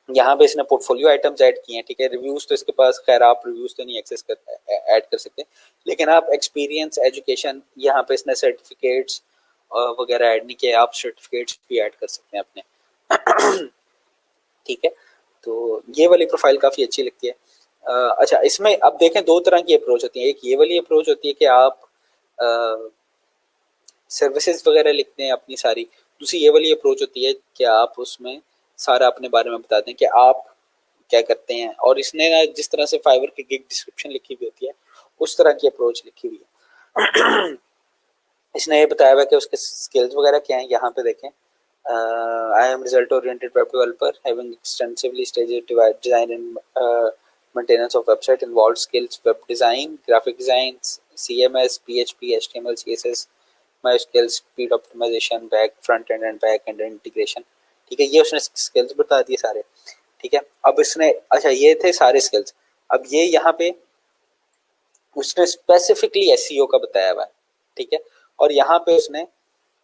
यहाँ पे इसने पोर्टफोलियो आइटम्स ऐड किए हैं। ठीक है, रिव्यूज तो इसके पास, खैर आप रिव्यूज तो नहीं एक्सेस कर ऐड कर सकते, लेकिन आप एक्सपीरियंस, एजुकेशन, यहाँ पे इसने सर्टिफिकेट्स वगैरह ऐड नहीं किए, आप सर्टिफिकेट्स भी ऐड कर सकते हैं अपने। ठीक है, तो ये वाली प्रोफाइल काफ़ी अच्छी लगती है। अच्छा, इसमें अब देखें दो तरह की अप्रोच होती है। एक ये वाली अप्रोच होती है कि आप सर्विसेज वगैरह लिखते हैं अपनी सारी। दूसरी ये वाली अप्रोच होती है कि आप उसमें सारा अपने बारे में बताते हैं कि आप क्या करते हैं, और इसने ना जिस तरह से फाइवर की गिग डिस्क्रिप्शन लिखी हुई होती है उस तरह की अप्रोच लिखी हुई है। इसने ये बताया हुआ कि उसके स्किल्स वगैरह क्या हैं, यहाँ पे देखें I am result-oriented web developer, having extensively studied design and maintenance of website involved skills web design, graphic design, CMS, PHP, HTML, CSS, MySQL, speed optimization, back front end back and integration. ठीक है, ये उसने skills बता दिए सारे। ठीक है, अब इसने अच्छा ये थे सारे स्किल्स। अब ये यहाँ पे उसने स्पेसिफिकली एसईओ का बताया हुआ है। ठीक है, और यहाँ पे उसने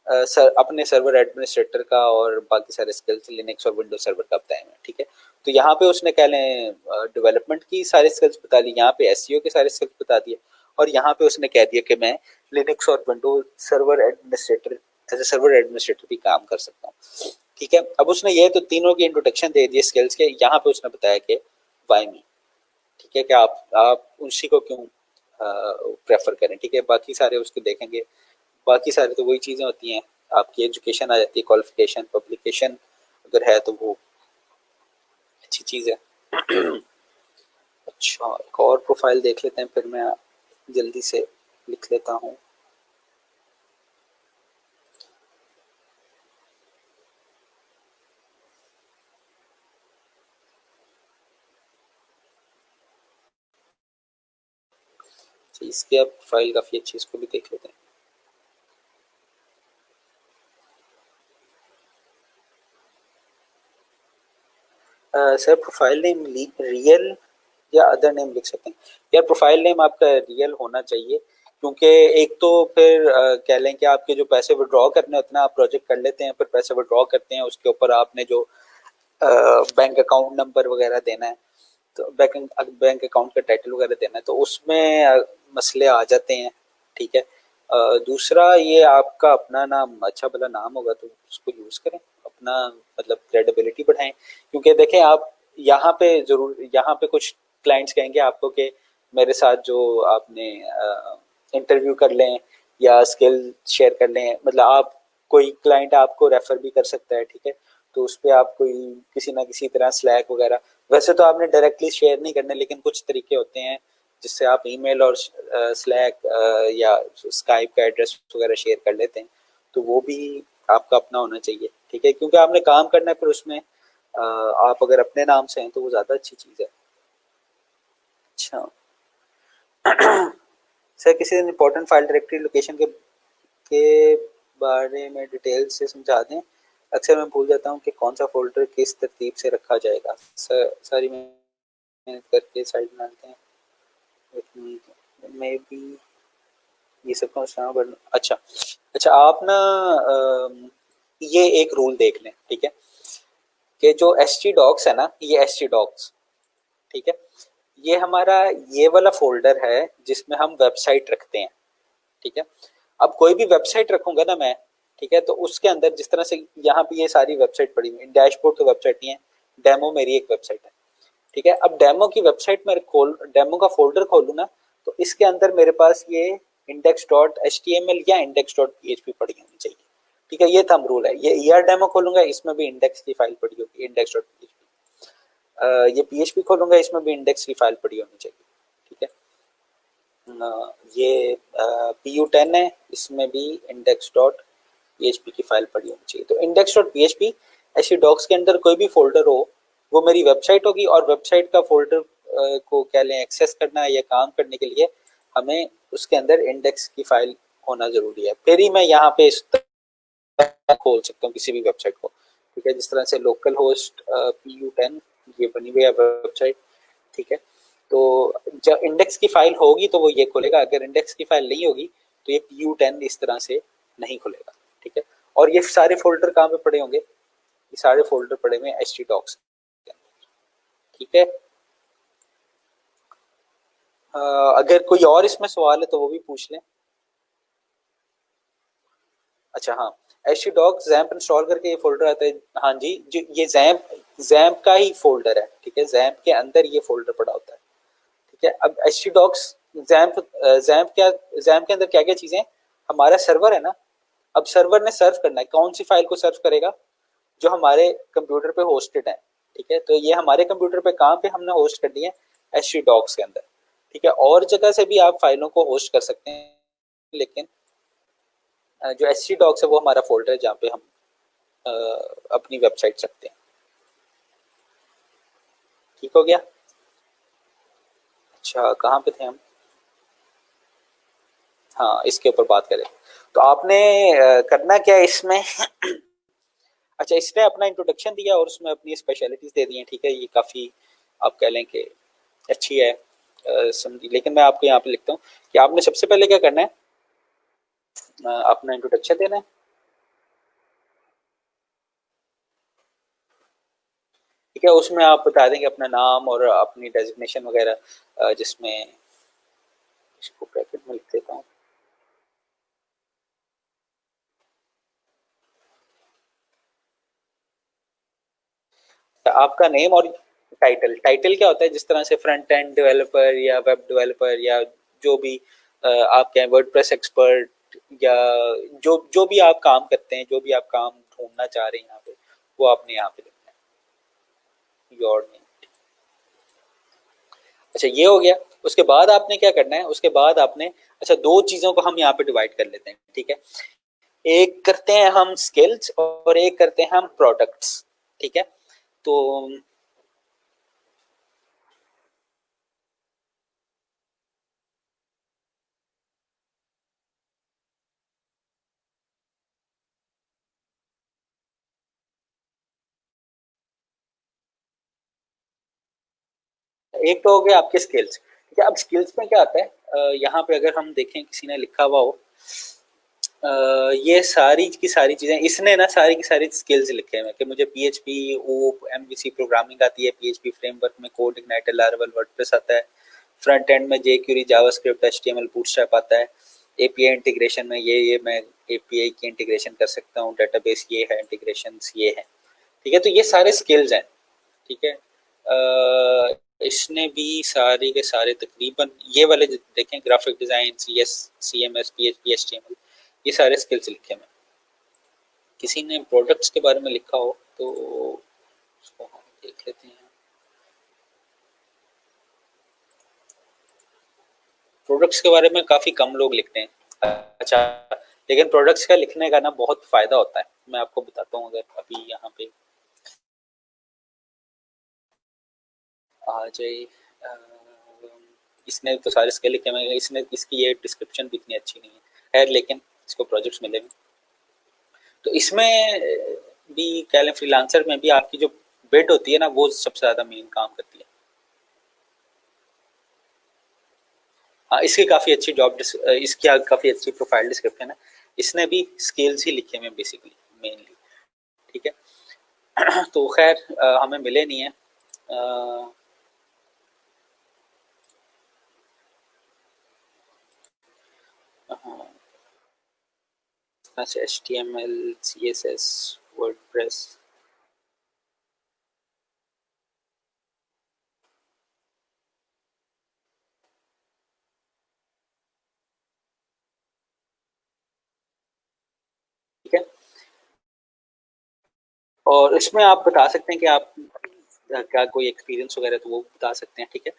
अपने सर्वर एडमिनिस्ट्रेटर का और बाकी सारे स्किल्स लिनक्स और विंडोज सर्वर का बताए हैं। ठीक है, तो यहाँ पे उसने कह लें डेवलपमेंट की सारे स्किल्स बता दी, यहाँ पे एसईओ के सारे स्किल्स बता दिए, और यहाँ पे उसने कह दिया कि मैं लिनक्स और Windows server administrator as a server administrator भी काम कर सकता हूँ। ठीक है, अब उसने ये तो तीनों की इंट्रोडक्शन दे दी स्किल्स के। यहाँ पे उसने बताया कि वाई मी। ठीक है, कि आप उसी को क्यों प्रेफर करें। ठीक है, बाकी सारे उसके देखेंगे, बाकी सारे तो वही चीज़ें होती हैं, आपकी एजुकेशन आ जाती है, क्वालिफिकेशन, पब्लिकेशन अगर है तो वो अच्छी चीज़ है। अच्छा, एक और प्रोफाइल देख लेते हैं, फिर मैं जल्दी से लिख लेता हूँ। इसके अब प्रोफाइल काफ़ी अच्छी, इसको भी देख लेते हैं। सर प्रोफाइल नेम रियल या अदर नेम लिख सकते हैं? यार प्रोफाइल नेम आपका रियल होना चाहिए, क्योंकि एक तो फिर कह लें कि आपके जो पैसे विड्रॉ करने होते हैं, आप प्रोजेक्ट कर लेते हैं, फिर पैसे विड्रॉ करते हैं, उसके ऊपर आपने जो बैंक अकाउंट नंबर वगैरह देना है, तो बैंक अकाउंट का टाइटल वगैरह देना है, तो उसमें मसले आ जाते हैं। ठीक है, दूसरा ये आपका अपना नाम अच्छा भला नाम होगा तो उसको यूज़ करें, अपना मतलब क्रेडिबिलिटी बढ़ाएं। क्योंकि देखें आप यहाँ पे ज़रूर, यहाँ पे कुछ क्लाइंट्स कहेंगे आपको कि मेरे साथ जो आपने इंटरव्यू कर लें या स्किल शेयर कर लें, मतलब आप कोई क्लाइंट आपको रेफर भी कर सकता है। ठीक है, तो उस पर आप कोई किसी ना किसी तरह स्लैक वगैरह, वैसे तो आपने डायरेक्टली शेयर नहीं करने, लेकिन कुछ तरीके होते हैं जिससे आप ईमेल और स्लैक या स्काइप का एड्रेस वगैरह शेयर कर लेते हैं, तो वो भी आपका अपना होना चाहिए। ठीक है, क्योंकि आपने काम करना है, फिर उसमें आप अगर अपने नाम से हैं तो वो ज़्यादा अच्छी चीज़ है। अच्छा सर किसी दिन इंपॉर्टेंट फाइल डायरेक्टरी लोकेशन के बारे में डिटेल से समझा दें, अक्सर मैं भूल जाता हूँ कि कौन सा फोल्डर किस तरतीब से रखा जाएगा। सर सारी मेहनत करके साइड बनाते हैं, मे बी ये सब का अच्छा अच्छा, आप ना ये एक रूल देख लें। ठीक है, कि जो एस टी डॉक्स है ना, ये एस टी डॉक्स, ठीक है, ये हमारा ये वाला फोल्डर है जिसमें हम वेबसाइट रखते हैं। ठीक है, अब कोई भी वेबसाइट रखूंगा ना मैं, ठीक है, तो उसके अंदर जिस तरह से यहाँ पे ये सारी वेबसाइट पड़ी हुई, डैशबोर्ड तो वेबसाइट नहीं है, डेमो मेरी एक वेबसाइट है। ठीक है, अब डेमो की वेबसाइट में डेमो का फोल्डर खोलू ना, तो इसके अंदर मेरे पास ये index dot H T M L या index dot P H P पड़ी होनी चाहिए। ठीक है, ये थंब रूल है। ये ई आर डेमो खोलूंगा, इसमें भी इंडेक्स की फाइल पड़ी होगी, index dot P H P. ये पी एच पी खोलूंगा, इसमें भी इंडेक्स की फाइल पड़ी होनी चाहिए। ठीक है, ये पी यू 10 है, इसमें भी index dot P H P की फाइल पड़ी होनी चाहिए। तो index dot P H P ऐसी डॉक्स के अंदर कोई भी फोल्डर हो, वो मेरी वेबसाइट होगी, और वेबसाइट का फोल्डर को क्या लें एक्सेस करना है या काम करने के लिए हमें उसके अंदर इंडेक्स की फाइल होना जरूरी है, फिर ही मैं यहाँ पे इस तरह खोल सकता हूँ किसी भी वेबसाइट को। ठीक है, जिस तरह से लोकल होस्ट पी यू 10 ये बनी हुई है वेबसाइट। ठीक है, तो जब इंडेक्स की फाइल होगी तो वो ये खोलेगा, अगर इंडेक्स की फाइल नहीं होगी तो ये पी यू 10 इस तरह से नहीं खुलेगा। ठीक है, और ये सारे फोल्डर कहाँ पे पड़े होंगे? ये सारे फोल्डर पड़े हुए एच टी डॉक्स। ठीक है, अगर कोई और इसमें सवाल है तो वो भी पूछ लें। अच्छा हाँ, एच टी डॉक जैम्प इंस्टॉल करके ये फोल्डर आता है। हाँ जी, जो ये जैम्प जैम्प का ही फोल्डर है। ठीक है, जैम्प के अंदर ये फोल्डर पड़ा होता है। ठीक है, अब htdocs XAMPP XAMPP के अंदर क्या क्या चीजें, हमारा सर्वर है ना, अब सर्वर ने सर्व करना है, कौन सी फाइल को सर्व करेगा? जो हमारे कंप्यूटर पे होस्टेड है। ठीक है, तो ये हमारे कंप्यूटर पे कहाँ पे हमने होस्ट कर दिया है? एच टी डॉक्स के अंदर। ठीक है, और जगह से भी आप फाइलों को होस्ट कर सकते हैं, लेकिन जो एच टी डॉक्स है वो हमारा फोल्डर है जहाँ पे हम अपनी वेबसाइट रखते हैं। ठीक हो गया। अच्छा, कहाँ पे थे हम? हाँ, इसके ऊपर बात करें तो आपने करना क्या है इसमें अच्छा, इसने अपना इंट्रोडक्शन दिया और उसमें अपनी स्पेशलिटीज दे दी हैं। ठीक है, ये काफ़ी आप कह लें कि अच्छी है समझी। लेकिन मैं आपको यहाँ पे लिखता हूँ कि आपने सबसे पहले क्या करना है, अपना इंट्रोडक्शन देना है। ठीक है, उसमें आप बता देंगे अपना नाम और अपनी डेजिग्नेशन वगैरह, जिसमें इसको ब्रैकेट में लिख देता हूँ। आपका नेम और टाइटल। टाइटल क्या होता है, जिस तरह से फ्रंट एंड डेवलपर या वेब डेवलपर या जो भी आप कहें वर्डप्रेस एक्सपर्ट, या जो जो भी आप काम करते हैं, जो भी आप काम ढूंढना चाह रहे हैं यहाँ पे, वो आपने यहाँ पे लिखना है, योर नेम। अच्छा, ये हो गया। उसके बाद आपने क्या करना है, उसके बाद आपने, अच्छा, दो चीजों को हम यहाँ पे डिवाइड कर लेते हैं। ठीक है, एक करते हैं हम स्किल्स और एक करते हैं हम प्रोडक्ट्स। ठीक है, तो एक तो हो गया आपके स्किल्स। ठीक है, अब स्किल्स में क्या आता है, यहाँ पे अगर हम देखें किसी ने लिखा हुआ हो, ये सारी की सारी चीजें इसने ना सारी की सारी स्किल्स लिखे हैं कि मुझे पीएचपी ओ एमवीसी प्रोग्रामिंग आती है, पीएचपी फ्रेमवर्क में कोड इग्नाइट लारावेल वर्डप्रेस आता है, फ्रंट एंड में जेक्यूरी जावास्क्रिप्ट एचटीएमएल बूटस्ट्रैप आता है, एपीआई इंटीग्रेशन में ये मैं एपीआई की इंटीग्रेशन कर सकता हूँ, डेटाबेस ये है, इंटीग्रेशन ये है। ठीक है, तो ये सारे स्किल्स हैं। ठीक है, इसने भी सारे के सारे तकरीबन ये वाले देखें, graphic design, C S, C M S, P H P, H T M L, ये सारे स्किल्स लिखे हैं। किसी ने प्रोडक्ट्स के बारे में लिखा हो तो उसको हम देख लेते हैं। प्रोडक्ट्स के बारे में काफ़ी कम लोग लिखते हैं। अच्छा, लेकिन प्रोडक्ट्स का लिखने का ना बहुत फ़ायदा होता है। मैं आपको बताता हूँ, अगर अभी यहाँ पे आ जाए, अ, इसने तो सारे स्किल लिखे हैं, इसने इसकी ये डिस्क्रिप्शन भी इतनी अच्छी नहीं है। खैर, लेकिन इसको प्रोजेक्ट्स मिले। तो इसमें भी कह लें, फ्रीलांसर में भी आपकी जो बिड होती है ना, वो सबसे ज़्यादा मेन काम करती है। हाँ, इसकी काफ़ी अच्छी इसकी काफ़ी अच्छी प्रोफाइल डिस्क्रिप्शन है। इसने भी स्किल्स ही लिखे हुए बेसिकली, मेनली। ठीक है तो खैर, हमें मिले नहीं है। H T M L, C S S, WordPress. ठीक है, और इसमें आप बता सकते हैं कि आप क्या कोई एक्सपीरियंस वगैरह, तो वो बता सकते हैं। ठीक है,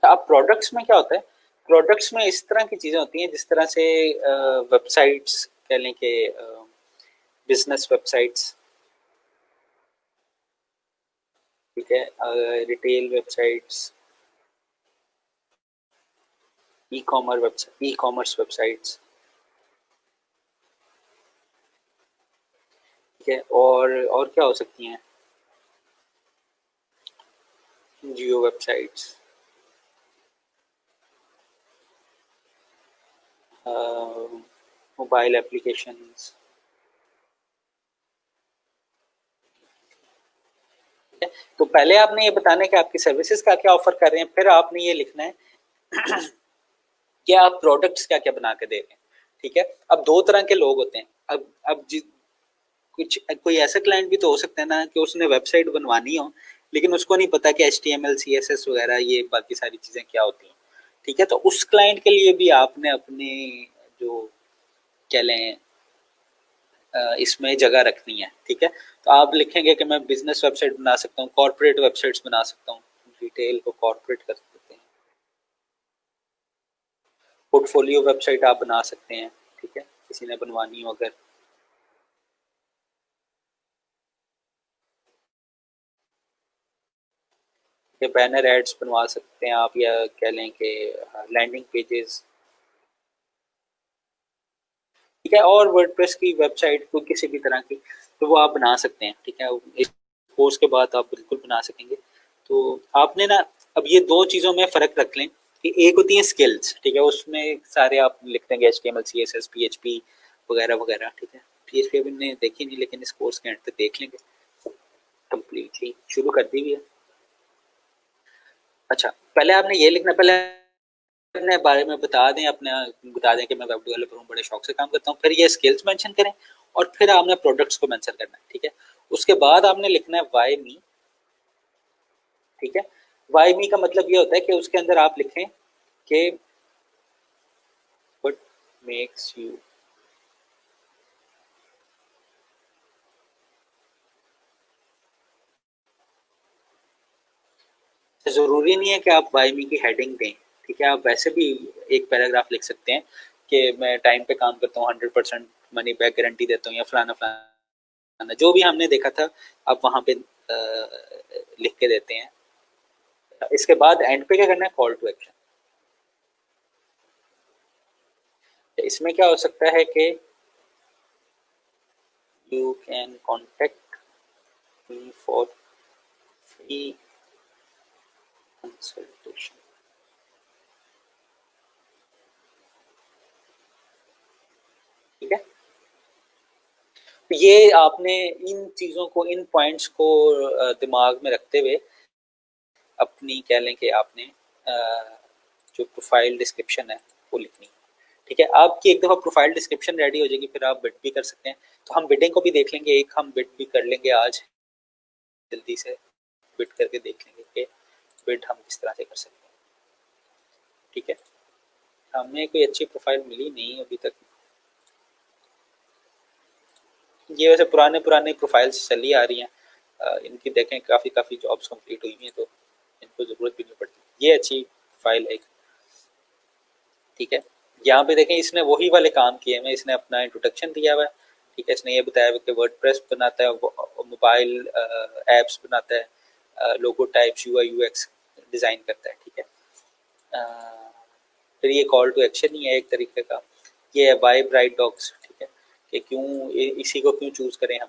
अब प्रोडक्ट्स में क्या होता है, प्रोडक्ट्स में इस तरह की चीज़ें होती हैं जिस तरह से वेबसाइट्स कह लें कि बिजनेस वेबसाइट्स। ठीक है, retail websites, e commerce websites. ठीक है, और क्या हो सकती हैं, जियो वेबसाइट्स, मोबाइल एप्लीकेशंस। तो पहले आपने ये बताना है कि आपकी सर्विसेज का क्या ऑफर कर रहे हैं, फिर आपने ये लिखना है कि आप प्रोडक्ट्स क्या क्या बना के दे रहे हैं। ठीक है, अब दो तरह के लोग होते हैं। अब कुछ कोई ऐसा क्लाइंट भी तो हो सकता है ना कि उसने वेबसाइट बनवानी हो, लेकिन उसको नहीं पता कि H T M L, C S S वगैरह ये बाकी सारी चीज़ें क्या होती हैं। ठीक है, तो उस क्लाइंट के लिए भी आपने अपने जो कह लें इसमें जगह रखनी है, ठीक है। तो आप लिखेंगे कि मैं बिजनेस वेबसाइट बना सकता हूँ, कॉर्पोरेट वेबसाइट्स बना सकता हूँ, रिटेल को कॉर्पोरेट कर सकते हैं, पोर्टफोलियो वेबसाइट आप बना सकते हैं, ठीक है, किसी ने बनवानी हो अगर। ये बैनर एड्स बनवा सकते हैं आप, या कह लें कि लैंडिंग पेजेस, ठीक है। और वर्डप्रेस की वेबसाइट कोई किसी भी तरह की तो वो आप बना सकते हैं, ठीक है। इस कोर्स के बाद आप बिल्कुल बना सकेंगे। तो आपने ना अब ये दो चीज़ों में फ़र्क रख लें कि एक होती है स्किल्स, ठीक है, उसमें सारे आप लिख देंगे HTML CSS PHP वगैरह वगैरह, ठीक है। PHP अभी हमने देखी नहीं, लेकिन इस कोर्स के एंड तक देख लेंगे, कम्प्लीटली शुरू कर दी हुई है। अच्छा, पहले आपने ये लिखना, पहले अपने बारे में बता दें, अपना बता दें कि मैं वेब डेवलपर हूँ, बड़े शौक से काम करता हूँ, फिर ये स्किल्स मेंशन करें और फिर आपने प्रोडक्ट्स को मेंशन करना है, ठीक है। उसके बाद आपने लिखना है वाई मी, ठीक है। वाई मी का मतलब ये होता है कि उसके अंदर आप लिखें कि व्हाट मेक्स यू, जरूरी नहीं है कि आप वाई मी की हेडिंग दें, ठीक है। आप वैसे भी एक पैराग्राफ लिख सकते हैं कि मैं टाइम पे काम करता हूँ, 100% मनी बैक गारंटी देता हूँ, या फलाना फलाना जो भी हमने देखा था, आप वहां पे लिख के देते हैं। इसके बाद एंड पे क्या करना है, कॉल टू एक्शन। इसमें क्या हो सकता है कि you can contact me for free consultation, ठीक है। तो ये आपने इन चीज़ों को, इन पॉइंट्स को दिमाग में रखते हुए अपनी कह लें कि आपने जो प्रोफाइल डिस्क्रिप्शन है वो लिखनी है, ठीक है। आपकी एक दफ़ा प्रोफाइल डिस्क्रिप्शन रेडी हो जाएगी, फिर आप बिड भी कर सकते हैं। तो हम बिडिंग को भी देख लेंगे, एक हम बिड भी कर लेंगे आज, जल्दी से बिड करके देख लेंगे कि बिड हम किस तरह से कर सकते हैं, ठीक है। हमें कोई अच्छी प्रोफाइल मिली नहीं अभी तक, ये वैसे पुराने पुराने प्रोफाइल्स चली आ रही हैं, इनकी देखें काफ़ी काफ़ी जॉब्स कंप्लीट हुई हैं, तो इनको ज़रूरत भी नहीं पड़ती। ये अच्छी प्रोफाइल है, ठीक है। यहाँ पे देखें इसने वही वाले काम किए हैं, इसने अपना इंट्रोडक्शन दिया हुआ है, ठीक है। इसने ये बताया हुआ कि वर्डप्रेस बनाता है, मोबाइल एप्स बनाता है, लोगो टाइप्स UI UX डिज़ाइन करता है, ठीक है। फिर ये कॉल टू एक्शन ही है एक तरीके का, ये है बाय ब्राइट डॉग्स, ठीक है, कि क्यों इसी को क्यों चूज करें हम,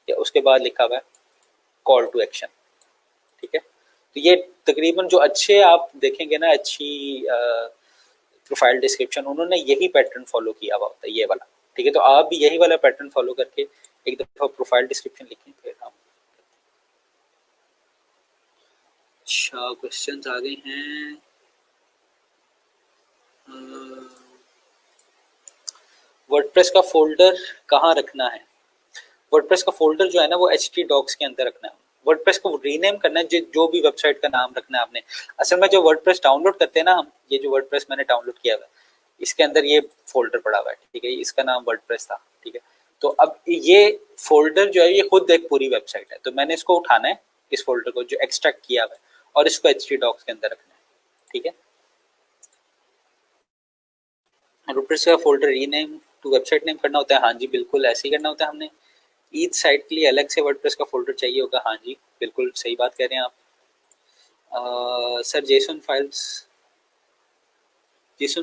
या उसके बाद लिखा हुआ है कॉल टू एक्शन, ठीक है। तो ये तकरीबन जो अच्छे आप देखेंगे ना, अच्छी प्रोफाइल डिस्क्रिप्शन, उन्होंने यही पैटर्न फॉलो किया हुआ होता है, ये वाला, ठीक है। तो आप भी यही वाला पैटर्न फॉलो करके एक दफा प्रोफाइल डिस्क्रिप्शन लिखें, फिर हम। अच्छा, क्वेश्चंस आ गए हैं। वर्डप्रेस का फोल्डर कहाँ रखना है? वर्डप्रेस का फोल्डर जो है ना, वो htdocs के अंदर रखना है। वर्डप्रेस को रीनेम करना है, जो भी वेबसाइट का नाम रखना है आपने। असल में जो वर्डप्रेस डाउनलोड करते हैं ना हम, ये जो वर्डप्रेस मैंने डाउनलोड किया हुआ है, इसके अंदर ये फोल्डर पड़ा हुआ है, ठीक है। इसका नाम वर्डप्रेस था, ठीक है। तो अब ये फोल्डर जो है, ये खुद एक पूरी वेबसाइट है, तो मैंने इसको उठाना है, इस फोल्डर को जो एक्सट्रैक्ट किया हुआ है, और इसको htdocs के अंदर रखना है, ठीक है। वर्डप्रेस का folder rename to website name करना होता है, हाँ जी बिल्कुल ऐसे ही करना होता है हमने। ईच साइट के लिए अलग से वर्डप्रेस का फोल्डर चाहिए होगा, हाँ जी बिल्कुल सही बात कह रहे हैं आप। सर जेसन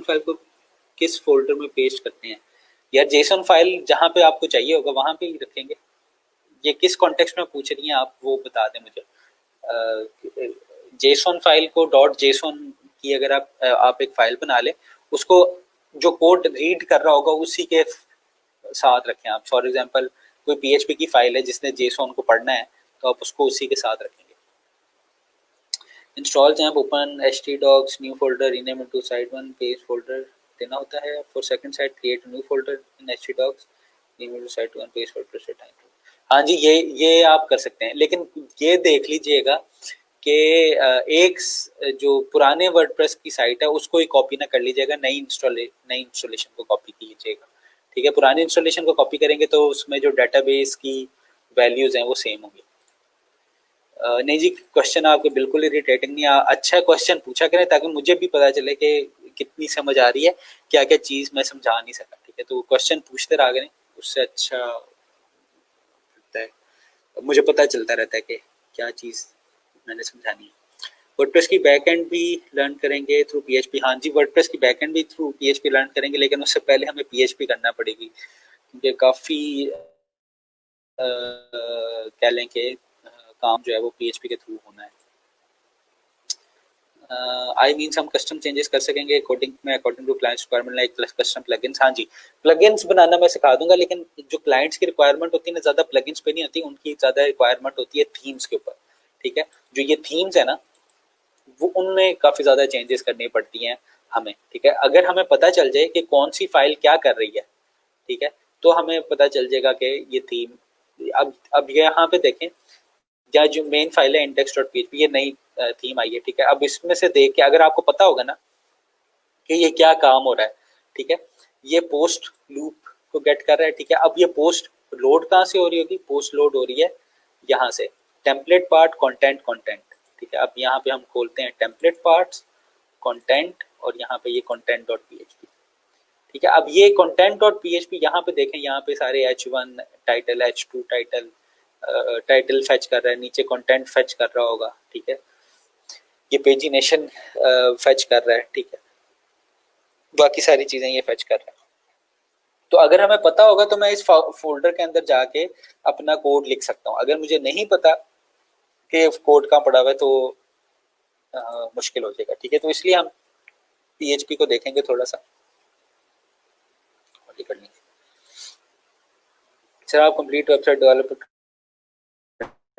फाइल को किस फोल्डर में पेस्ट करते हैं? यार जेसन फाइल जहाँ पे आपको चाहिए होगा वहां पे ही रखेंगे। ये किस कॉन्टेक्स्ट में पूछ रही हैं आप, वो बता दें मुझे। जेसन फाइल को .json की अगर आप एक फाइल बना लें, उसको जो कोड रीड कर रहा होगा उसी के साथ रखें आप। फॉर एग्जांपल कोई PHP की फाइल है जिसने JSON को पढ़ना है, तो आप उसको उसी के साथ रखेंगे। Install JAP open htdocs new folder rename into site one page folder देना होता है। For second site create new folder in htdocs rename into site one page folder से टाइम। हाँ जी, ये आप कर सकते हैं, लेकिन ये देख लीजिएगा कि एक जो पुराने वर्डप्रेस की साइट है उसको ही कॉपी ना कर लीजिएगा, नई इंस्टॉलेशन को कॉपी कीजिएगा, ठीक है। पुराने इंस्टॉलेशन को कॉपी करेंगे तो उसमें जो डेटाबेस की वैल्यूज हैं वो सेम होंगी। नहीं जी, क्वेश्चन आपके बिल्कुल इरिटेटिंग नहीं। अच्छा क्वेश्चन पूछा करें ताकि मुझे भी पता चले कि कितनी समझ आ रही है, क्या क्या चीज़ मैं समझा नहीं सका, ठीक है। तो क्वेश्चन पूछते रहा करें, उससे अच्छा लगता है, मुझे पता चलता रहता है कि क्या चीज़ मैंने समझानी है। वर्डप्रेस की बैकएंड भी लर्न करेंगे थ्रू पीएचपी। हाँ जी, वर्डप्रेस की बैकएंड भी थ्रू पीएचपी लर्न करेंगे, लेकिन उससे पहले हमें पीएचपी करना पड़ेगी, क्योंकि काफ़ी कह लें कि काम जो है वो पीएचपी के थ्रू होना है। आई मीन्स हम कस्टम चेंजेस कर सकेंगे according to clients requirement like custom plugins. हाँ जी, प्लगइन्स बनाना मैं सिखा दूंगा, लेकिन जो क्लाइंट्स की रिक्वायरमेंट होती है ना, ज़्यादा प्लगइन्स पे नहीं होती, उनकी ज़्यादा रिक्वायरमेंट होती है थीम्स के ऊपर, ठीक है। जो ये थीम्स है ना, वो उनमें काफ़ी ज़्यादा चेंजेस करनी पड़ती हैं हमें, ठीक है। अगर हमें पता चल जाए कि कौन सी फाइल क्या कर रही है, ठीक है, तो हमें पता चल जाएगा कि ये थीम, अब यहाँ पे देखें, या जो मेन फाइल है index.php, ये नई थीम आई है, ठीक है। अब इसमें से देख के अगर आपको पता होगा ना कि ये क्या काम हो रहा है, ठीक है, ये पोस्ट लूप को गेट कर रहा है, ठीक है। अब ये पोस्ट लोड कहाँ से हो रही होगी? पोस्ट लोड हो रही है यहाँ से, टेम्पलेट पार्ट कंटेंट कंटेंट, ठीक है। अब यहाँ पे हम खोलते हैं टेम्पलेट पार्ट्स कंटेंट, और यहाँ पे ये content डॉट php, ठीक है। अब ये content डॉट php यहाँ पे देखें, यहाँ पे सारे h1 title, h2 title, title fetch कर रहा है, नीचे कंटेंट फेच कर रहा होगा, ठीक है। ये पेजिनेशन फेच कर रहा है, ठीक है। बाकी सारी चीजें ये फेच कर रहा है। तो अगर हमें पता होगा तो मैं इस फोल्डर के अंदर जाके अपना कोड लिख सकता हूँ। अगर मुझे नहीं पता कि कोड कहाँ पड़ा हुआ है तो मुश्किल हो जाएगा, ठीक है। तो इसलिए हम पीएचपी को देखेंगे थोड़ा सा और ये कर लेंगे। सर आप कंप्लीट वेबसाइट डेवलप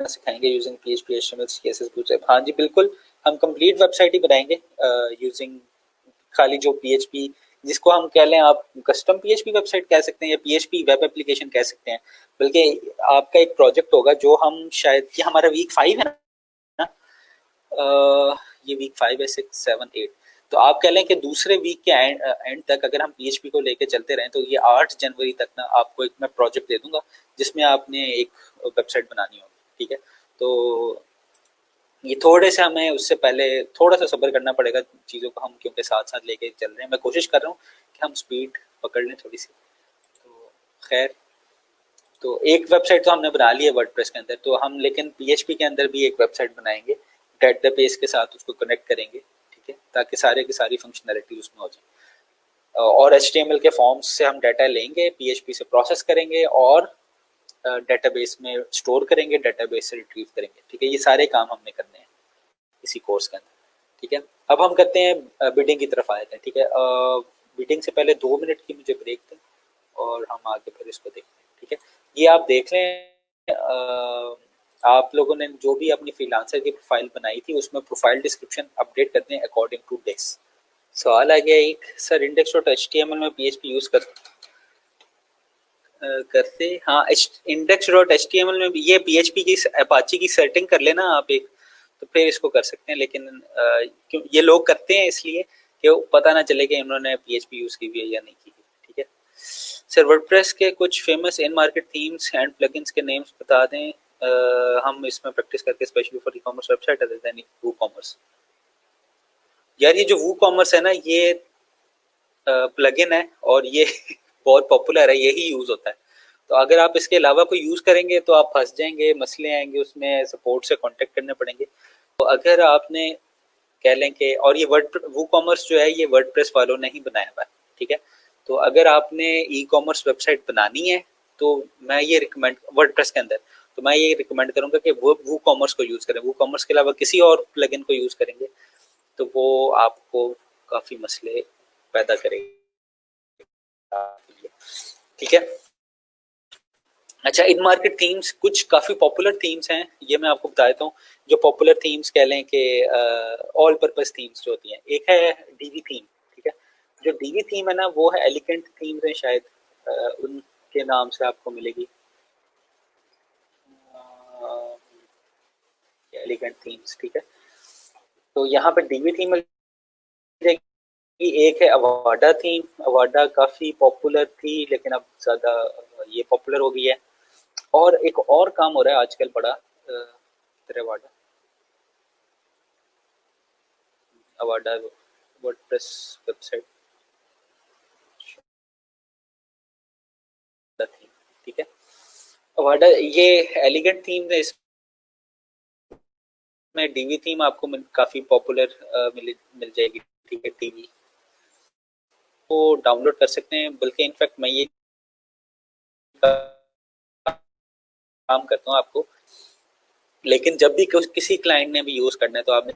सिखाएंगे using PHP HTML CSS bootstrap? हाँ जी बिल्कुल, हम कंप्लीट वेबसाइट ही बनाएंगे यूजिंग खाली जो पीएचपी, जिसको हम कह लें, आप कस्टम पीएचपी वेबसाइट कह सकते हैं या पीएचपी वेब एप्लीकेशन कह सकते हैं। बल्कि आपका एक प्रोजेक्ट होगा जो हम शायद, ये हमारा वीक 5 है ना, ये वीक 5 है, 6 7 8, तो आप कह लें कि दूसरे वीक के एंड तक अगर हम पीएचपी को लेकर चलते रहें तो ये 8 जनवरी तक ना आपको एक मैं प्रोजेक्ट दे दूंगा जिसमें आपने एक वेबसाइट बनानी होगी, ठीक है। तो ये थोड़े से हमें उससे पहले थोड़ा सा सब्र करना पड़ेगा चीज़ों को, हम क्योंकि साथ साथ लेके चल रहे हैं। मैं कोशिश कर रहा हूँ कि हम स्पीड पकड़ लें थोड़ी सी। तो खैर, तो एक वेबसाइट तो हमने बना ली है वर्डप्रेस के अंदर, तो हम लेकिन पीएचपी के अंदर भी एक वेबसाइट बनाएंगे, डेटाबेस के साथ उसको कनेक्ट करेंगे, ठीक है, ताकि सारे की सारी फंक्शनैलिटी उसमें हो जाए। और एचटीएमएल के फॉर्म्स से हम डाटा लेंगे, पीएचपी से प्रोसेस करेंगे और डेटाबेस में स्टोर करेंगे, डेटाबेस से रिट्रीव करेंगे, ठीक है। ये सारे काम हमने करने हैं इसी कोर्स के अंदर, ठीक है। अब हम करते हैं बिडिंग की तरफ आए थे, ठीक है। बिडिंग से पहले 2 मिनट की मुझे ब्रेक दें और हम आगे फिर इसको देखते हैं, ठीक है। ये आप देख लें, आप लोगों ने जो भी अपनी फ्रीलांसर की प्रोफाइल बनाई थी उसमें प्रोफाइल डिस्क्रिप्शन अपडेट करते हैं अकॉर्डिंग टू डेक्स। सवाल आ गया एक, sir index dot H T M L में पीएचपी यूज करते, हाँ, index dot H T M L में भी ये पीएचपी की अपाची की सेटिंग कर लेना आप एक, तो फिर इसको कर सकते हैं। लेकिन क्यों ये लोग करते हैं? इसलिए कि पता ना चले कि इन्होंने पीएचपी यूज की हुई है या नहीं की, ठीक है। सर वर्डप्रेस के कुछ famous in market themes and plugins के नेम्स बता दें, हम इसमें प्रैक्टिस करके specially for e commerce website other than WooCommerce. यार ये जो वू कॉमर्स है ना, ये प्लगइन है और ये बहुत पॉपुलर है, यही यूज होता है। तो अगर आप इसके अलावा कोई यूज करेंगे तो आप फंस जाएंगे, मसले आएंगे, उसमें सपोर्ट से कांटेक्ट करने पड़ेंगे। तो अगर आपने कह लें कि, और ये वर्ड वो कॉमर्स जो है ये वर्डप्रेस वालों ने ही बनाया हुआ है, ठीक है। तो अगर आपने ई कॉमर्स वेबसाइट बनानी है तो मैं ये रिकमेंड, वर्डप्रेस के अंदर, तो मैं ये रिकमेंड करूंगा कि वो कॉमर्स को यूज करें। वो कॉमर्स के अलावा किसी और प्लगइन को यूज करेंगे तो वो आपको काफी मसले पैदा करेगा, ठीक है। अच्छा, इन मार्केट थीम्स कुछ काफी पॉपुलर थीम्स हैं, ये मैं आपको बता देता हूँ। जो पॉपुलर थीम्स कह लें कि ऑल पर्पस थीम्स जो होती हैं, एक है डीवी थीम, ठीक है। जो डीवी थीम है ना वो है एलिगेंट थीम्स है शायद, उनके नाम से आपको मिलेगी एलिगेंट थीम्स, ठीक है। तो यहाँ पे डीवी थीम मिल जाएगी, एक है अवाडा थीम। अवाडा काफी पॉपुलर थी लेकिन अब ज्यादा ये पॉपुलर हो गई है। और एक और काम हो रहा है आजकल बड़ा Avaada Avaada WordPress website theme, ठीक है। अवाडा ये एलिगेंट थीम है, इसमें डीवी थीम आपको काफी पॉपुलर मिल जाएगी, ठीक है। टीवी को डाउनलोड कर सकते हैं, बल्कि इनफैक्ट मैं ये काम करता हूँ आपको। लेकिन जब भी किसी क्लाइंट ने भी यूज करना है तो आप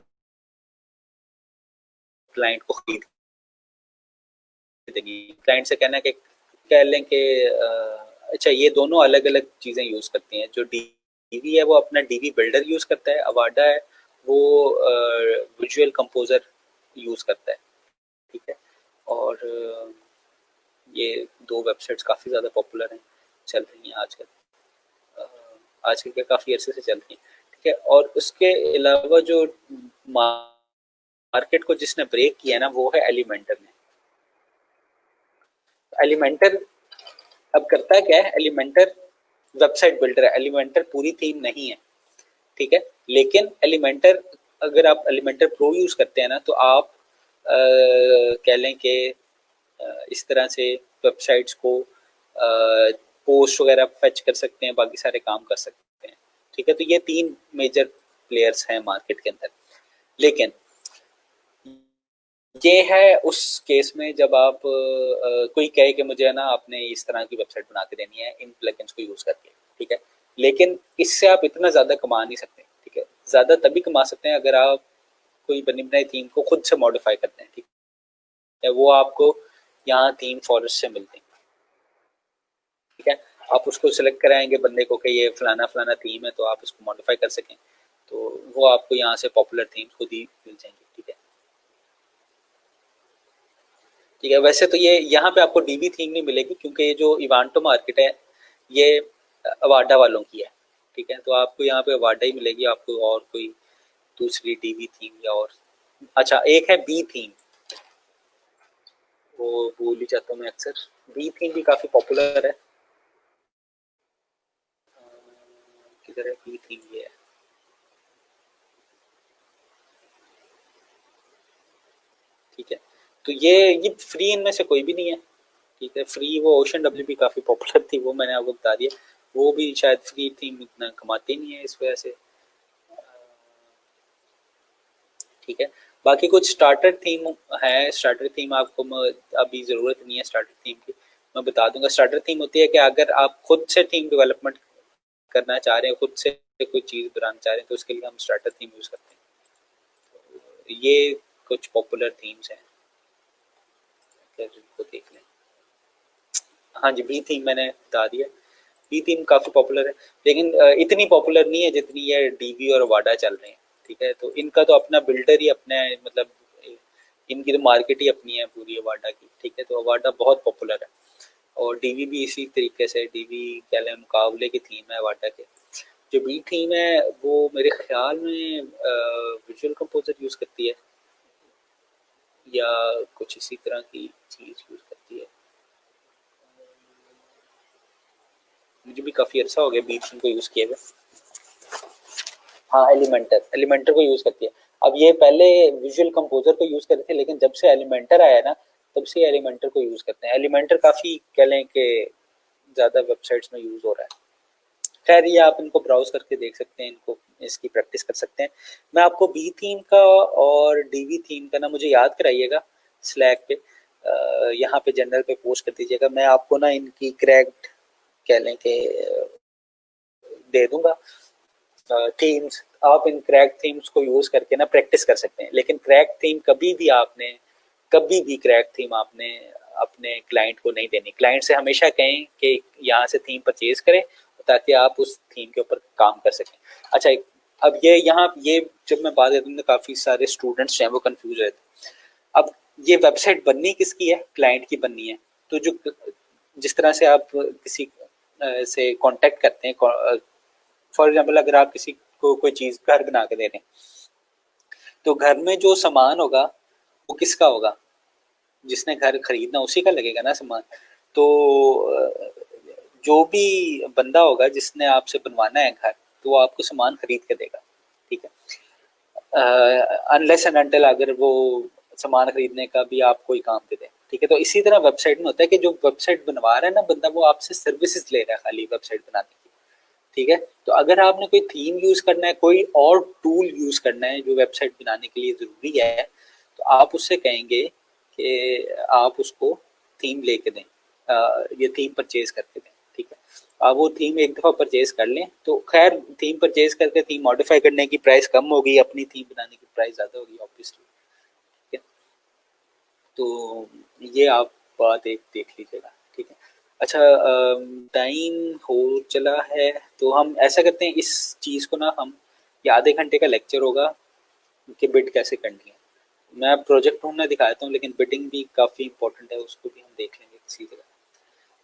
क्लाइंट को खरीद देंगे। क्लाइंट से कहना है कि कह लें कि अच्छा ये दोनों अलग अलग चीजें यूज करती हैं। जो डीवी है वो अपना डीवी बिल्डर यूज करता है, अवाडा है वो विजुअल कंपोजर यूज करता है, ठीक है। और ये दो वेबसाइट्स काफी ज्यादा पॉपुलर हैं, चल रही हैं आजकल। अ, आजकल के काफी अरसे से चल रही हैं, ठीक है। और उसके अलावा जो मार्केट को जिसने ब्रेक किया है ना वो है एलिमेंटर ने। एलिमेंटर अब करता है क्या है, एलिमेंटर वेबसाइट बिल्डर है, एलिमेंटर पूरी थीम नहीं है, ठीक है। लेकिन एलिमेंटर, अगर आप एलिमेंटर प्रो यूज करते हैं ना तो आप कह लें कि इस तरह से वेबसाइट्स को पोस्ट वगैरह फेच कर सकते हैं, बाकी सारे काम कर सकते हैं, ठीक है। तो ये तीन मेजर प्लेयर्स हैं मार्केट के अंदर। लेकिन ये है उस केस में जब आप कोई कहे कि मुझे ना आपने इस तरह की वेबसाइट बना के देनी है इन प्लगइन्स को यूज करके, ठीक है। लेकिन इससे आप इतना ज्यादा कमा नहीं सकते, ठीक है। ज्यादा तभी कमा सकते हैं अगर आप कोई बनी बनाई थीम को खुद से मॉडिफाई करते हैं, ठीक है। वो आपको यहाँ थीम फॉरेस्ट से मिलती है, ठीक है। आप उसको सिलेक्ट कराएंगे बंदे को कि ये फलाना फलाना थीम है, तो आप इसको मॉडिफाई कर सकें, तो वो आपको यहाँ से पॉपुलर थीम खुद ही मिल जाएंगी, ठीक है। ठीक है, वैसे तो ये यहाँ पे आपको डीबी थीम नहीं मिलेगी क्योंकि ये जो इवांटो मार्केट है ये अवाडा वालों की है, ठीक है। तो आपको यहाँ पे अवाडा ही मिलेगी, आपको और कोई दूसरी डीबी थीम या और अच्छा एक है बी थीम, वो भूल ही जाता हूँ मैं अक्सर। बी थीम भी काफी पॉपुलर है। किधर है बी थीम, ये है, ठीक है। तो ये फ्री इनमें से कोई भी नहीं है, ठीक है। फ्री वो ओशन डब्ल्यू भी काफी पॉपुलर थी, वो मैंने आपको बता दिया। वो भी शायद फ्री थीम इतना कमाती नहीं है इस वजह से, ठीक है। बाकी कुछ स्टार्टर थीम है। स्टार्टर थीम आपको अभी ज़रूरत नहीं है स्टार्टर थीम की, मैं बता दूंगा। स्टार्टर थीम होती है कि अगर आप खुद से थीम डेवलपमेंट करना चाह रहे हैं, खुद से कोई चीज़ बनाना चाह रहे हैं, तो उसके लिए हम स्टार्टर थीम यूज़ करते हैं। ये कुछ पॉपुलर थीम्स हैं, अगर इनको देख लें। हाँ जी, बी थीम मैंने बता दिया। बी थीम काफ़ी पॉपुलर है, लेकिन इतनी पॉपुलर नहीं है जितनी ये डीवी और वाडा चल रहे हैं, ठीक है। तो इनका तो अपना बिल्डर ही अपना है, मतलब इनकी तो मार्केट ही अपनी है पूरी वाडा की, ठीक है। तो वाडा बहुत पॉपुलर है और डीवी भी इसी तरीके से। डीवी क्या लें मुकाबले की थीम है वाडा के। जो बी थीम है वो मेरे ख्याल में विजुअल कंपोजर यूज़ करती है या कुछ इसी तरह की चीज़ यूज़ करती है। मुझे भी काफ़ी अच्छा हो गया बी थीम को यूज़ किए हुए। हाँ, एलिमेंटर एलिमेंटर को यूज़ करती है। अब ये पहले विजुअल कंपोजर को यूज़ करते थे, लेकिन जब से एलिमेंटर आया ना तब से एलिमेंटर को यूज़ करते हैं। एलिमेंटर काफ़ी कह लें कि ज़्यादा वेबसाइट्स में यूज़ हो रहा है। खैर ये आप इनको ब्राउज करके देख सकते हैं, इनको इसकी प्रैक्टिस कर सकते हैं। मैं आपको बी थीम का और डीवी थीम का ना मुझे याद कराइएगा स्लैक पे, यहाँ पे जनरल पे पोस्ट कर दीजिएगा। मैं आपको ना इनकी क्रैक्ड कह लें कि दे दूंगा थीम्स। आप इन क्रैक थीम्स को यूज करके ना प्रैक्टिस कर सकते हैं। लेकिन क्रैक थीम कभी भी क्रैक थीम आपने अपने क्लाइंट को नहीं देनी। क्लाइंट से हमेशा कहें कि यहाँ से थीम परचेज करें ताकि आप उस थीम के ऊपर काम कर सकें। अच्छा, अब ये यहाँ ये जब मैं बात करता हूँ तो काफ़ी सारे स्टूडेंट्स हैं वो कंफ्यूज रहते हैं। अब ये वेबसाइट बननी किसकी है, क्लाइंट की बननी है। तो जो जिस तरह से आप किसी से कांटेक्ट करते हैं, फॉर एग्जांपल अगर आप किसी को कोई चीज़ घर बना के दे रहे हैं तो घर में जो सामान होगा वो किसका होगा, जिसने घर खरीदना उसी का लगेगा ना सामान। तो जो भी बंदा होगा जिसने आपसे बनवाना है घर, तो वो आपको सामान खरीद के देगा, ठीक है। अनलेस एंड अनटिल अगर वो सामान खरीदने का भी आप कोई काम दे दें, ठीक है। तो इसी तरह वेबसाइट में होता है कि जो वेबसाइट बनवा रहा है ना बंदा, वो आपसे सर्विसेज ले रहा है खाली वेबसाइट बनाने की, ठीक है। तो अगर आपने कोई थीम यूज करना है, कोई और टूल यूज करना है जो वेबसाइट बनाने के लिए जरूरी है, तो आप उससे कहेंगे कि आप उसको थीम लेके दें, ये थीम परचेज करके दें, ठीक है। आप वो थीम एक दफ़ा परचेज कर लें तो खैर थीम परचेज करके थीम मॉडिफाई करने की प्राइस कम होगी, अपनी थीम बनाने की प्राइस ज़्यादा होगी ऑब्वियसली, ठीक है। तो ये आप बात एक देख लीजिएगा, ठीक है। अच्छा, टाइम हो चला है, तो हम ऐसा करते हैं, इस चीज़ को ना हम, ये आधे घंटे का लेक्चर होगा कि बिड कैसे करनी है। मैं प्रोजेक्ट ढूंढना दिखाता हूँ, लेकिन बिडिंग भी काफ़ी इंपॉर्टेंट है, उसको भी हम देख लेंगे किसी जगह।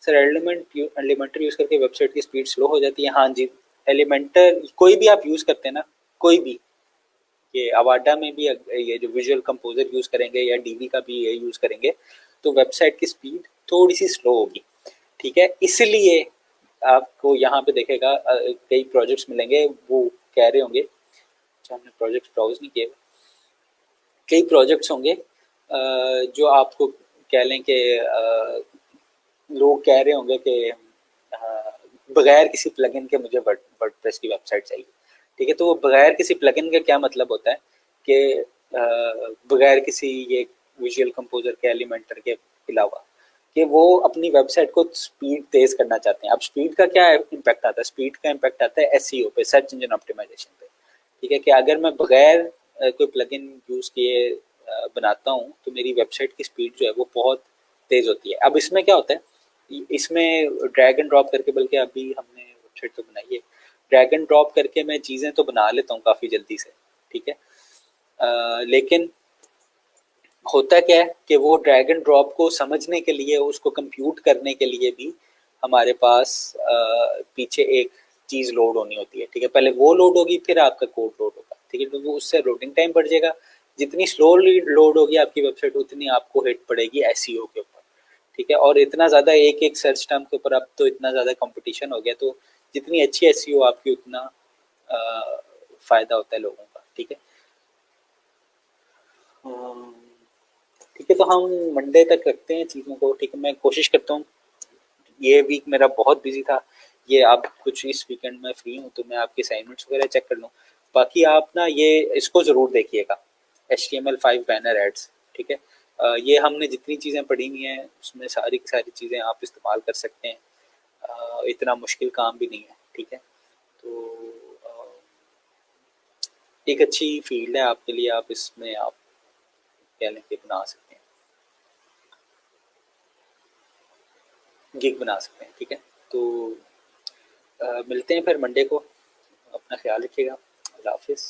सर एलिमेंटर यूज़ करके वेबसाइट की स्पीड स्लो हो जाती है। हाँ जी, एलिमेंटर कोई भी आप यूज़ करते हैं ना, कोई भी, ये अवाडा में भी ये जो विजुअल कंपोजर यूज़ करेंगे या डीवी का भी ये यूज़ करेंगे, तो वेबसाइट की स्पीड थोड़ी सी स्लो होगी, ठीक है। इसलिए आपको यहाँ पे देखेगा कई प्रोजेक्ट्स मिलेंगे, वो कह रहे होंगे, अच्छा हमने प्रोजेक्ट ब्राउज नहीं किए, कई प्रोजेक्ट्स होंगे जो आपको कह लें कि लोग कह रहे होंगे कि बगैर किसी प्लगइन के मुझे वर्डप्रेस की वेबसाइट चाहिए, ठीक है। तो वो बगैर किसी प्लगइन का क्या मतलब होता है कि बगैर किसी ये विजुअल कंपोजर के एलिमेंटर के अलावा, कि वो अपनी वेबसाइट को स्पीड तेज करना चाहते हैं। अब स्पीड का क्या इम्पैक्ट आता है? स्पीड का इम्पैक्ट आता है एसईओ पे, सर्च इंजन ऑप्टिमाइजेशन पे, ठीक है। कि अगर मैं बगैर कोई प्लगइन यूज किए बनाता हूँ, तो मेरी वेबसाइट की स्पीड जो है वो बहुत तेज होती है। अब इसमें क्या होता है, इसमें ड्रैग एंड ड्रॉप करके, बल्कि अभी हमने वेबसाइट तो बनाई है, ड्रैग एंड ड्रॉप करके मैं चीज़ें तो बना लेता हूँ काफ़ी जल्दी से, ठीक है। लेकिन होता क्या है कि वो ड्रैग एंड ड्रॉप को समझने के लिए, उसको कंप्यूट करने के लिए भी हमारे पास पीछे एक चीज़ लोड होनी होती है, ठीक है। पहले वो लोड होगी, फिर आपका कोड लोड होगा, ठीक है। तो वो उससे लोडिंग टाइम बढ़ जाएगा। जितनी स्लो लोड होगी आपकी वेबसाइट, उतनी आपको हिट पड़ेगी एसईओ के ऊपर, ठीक है। और इतना ज़्यादा एक एक सर्च टर्म के ऊपर अब तो इतना ज़्यादा कंपटीशन हो गया, तो जितनी अच्छी एसईओ आपकी, उतना फ़ायदा होता है लोगों का, ठीक है। अम, ठीक है, तो हम मंडे तक रखते हैं चीज़ों को, ठीक है। मैं कोशिश करता हूँ, ये वीक मेरा बहुत बिजी था, ये आप कुछ इस वीकेंड में फ्री हूँ तो मैं आपके असाइनमेंट्स वगैरह चेक कर लूँ। बाकी आप ना ये इसको ज़रूर देखिएगा, HTML5 बैनर एड्स, ठीक है। ये हमने जितनी चीज़ें पढ़ी हुई हैं उसमें सारी की सारी चीज़ें आप इस्तेमाल कर सकते हैं, इतना मुश्किल काम भी नहीं है, ठीक है। तो एक अच्छी फील्ड है आपके लिए, आप इसमें आप कह लें कि बना सकते हैं, गिग बना सकते हैं, ठीक है। तो मिलते हैं फिर मंडे को, अपना ख्याल रखिएगा, अल्लाह हाफिज़।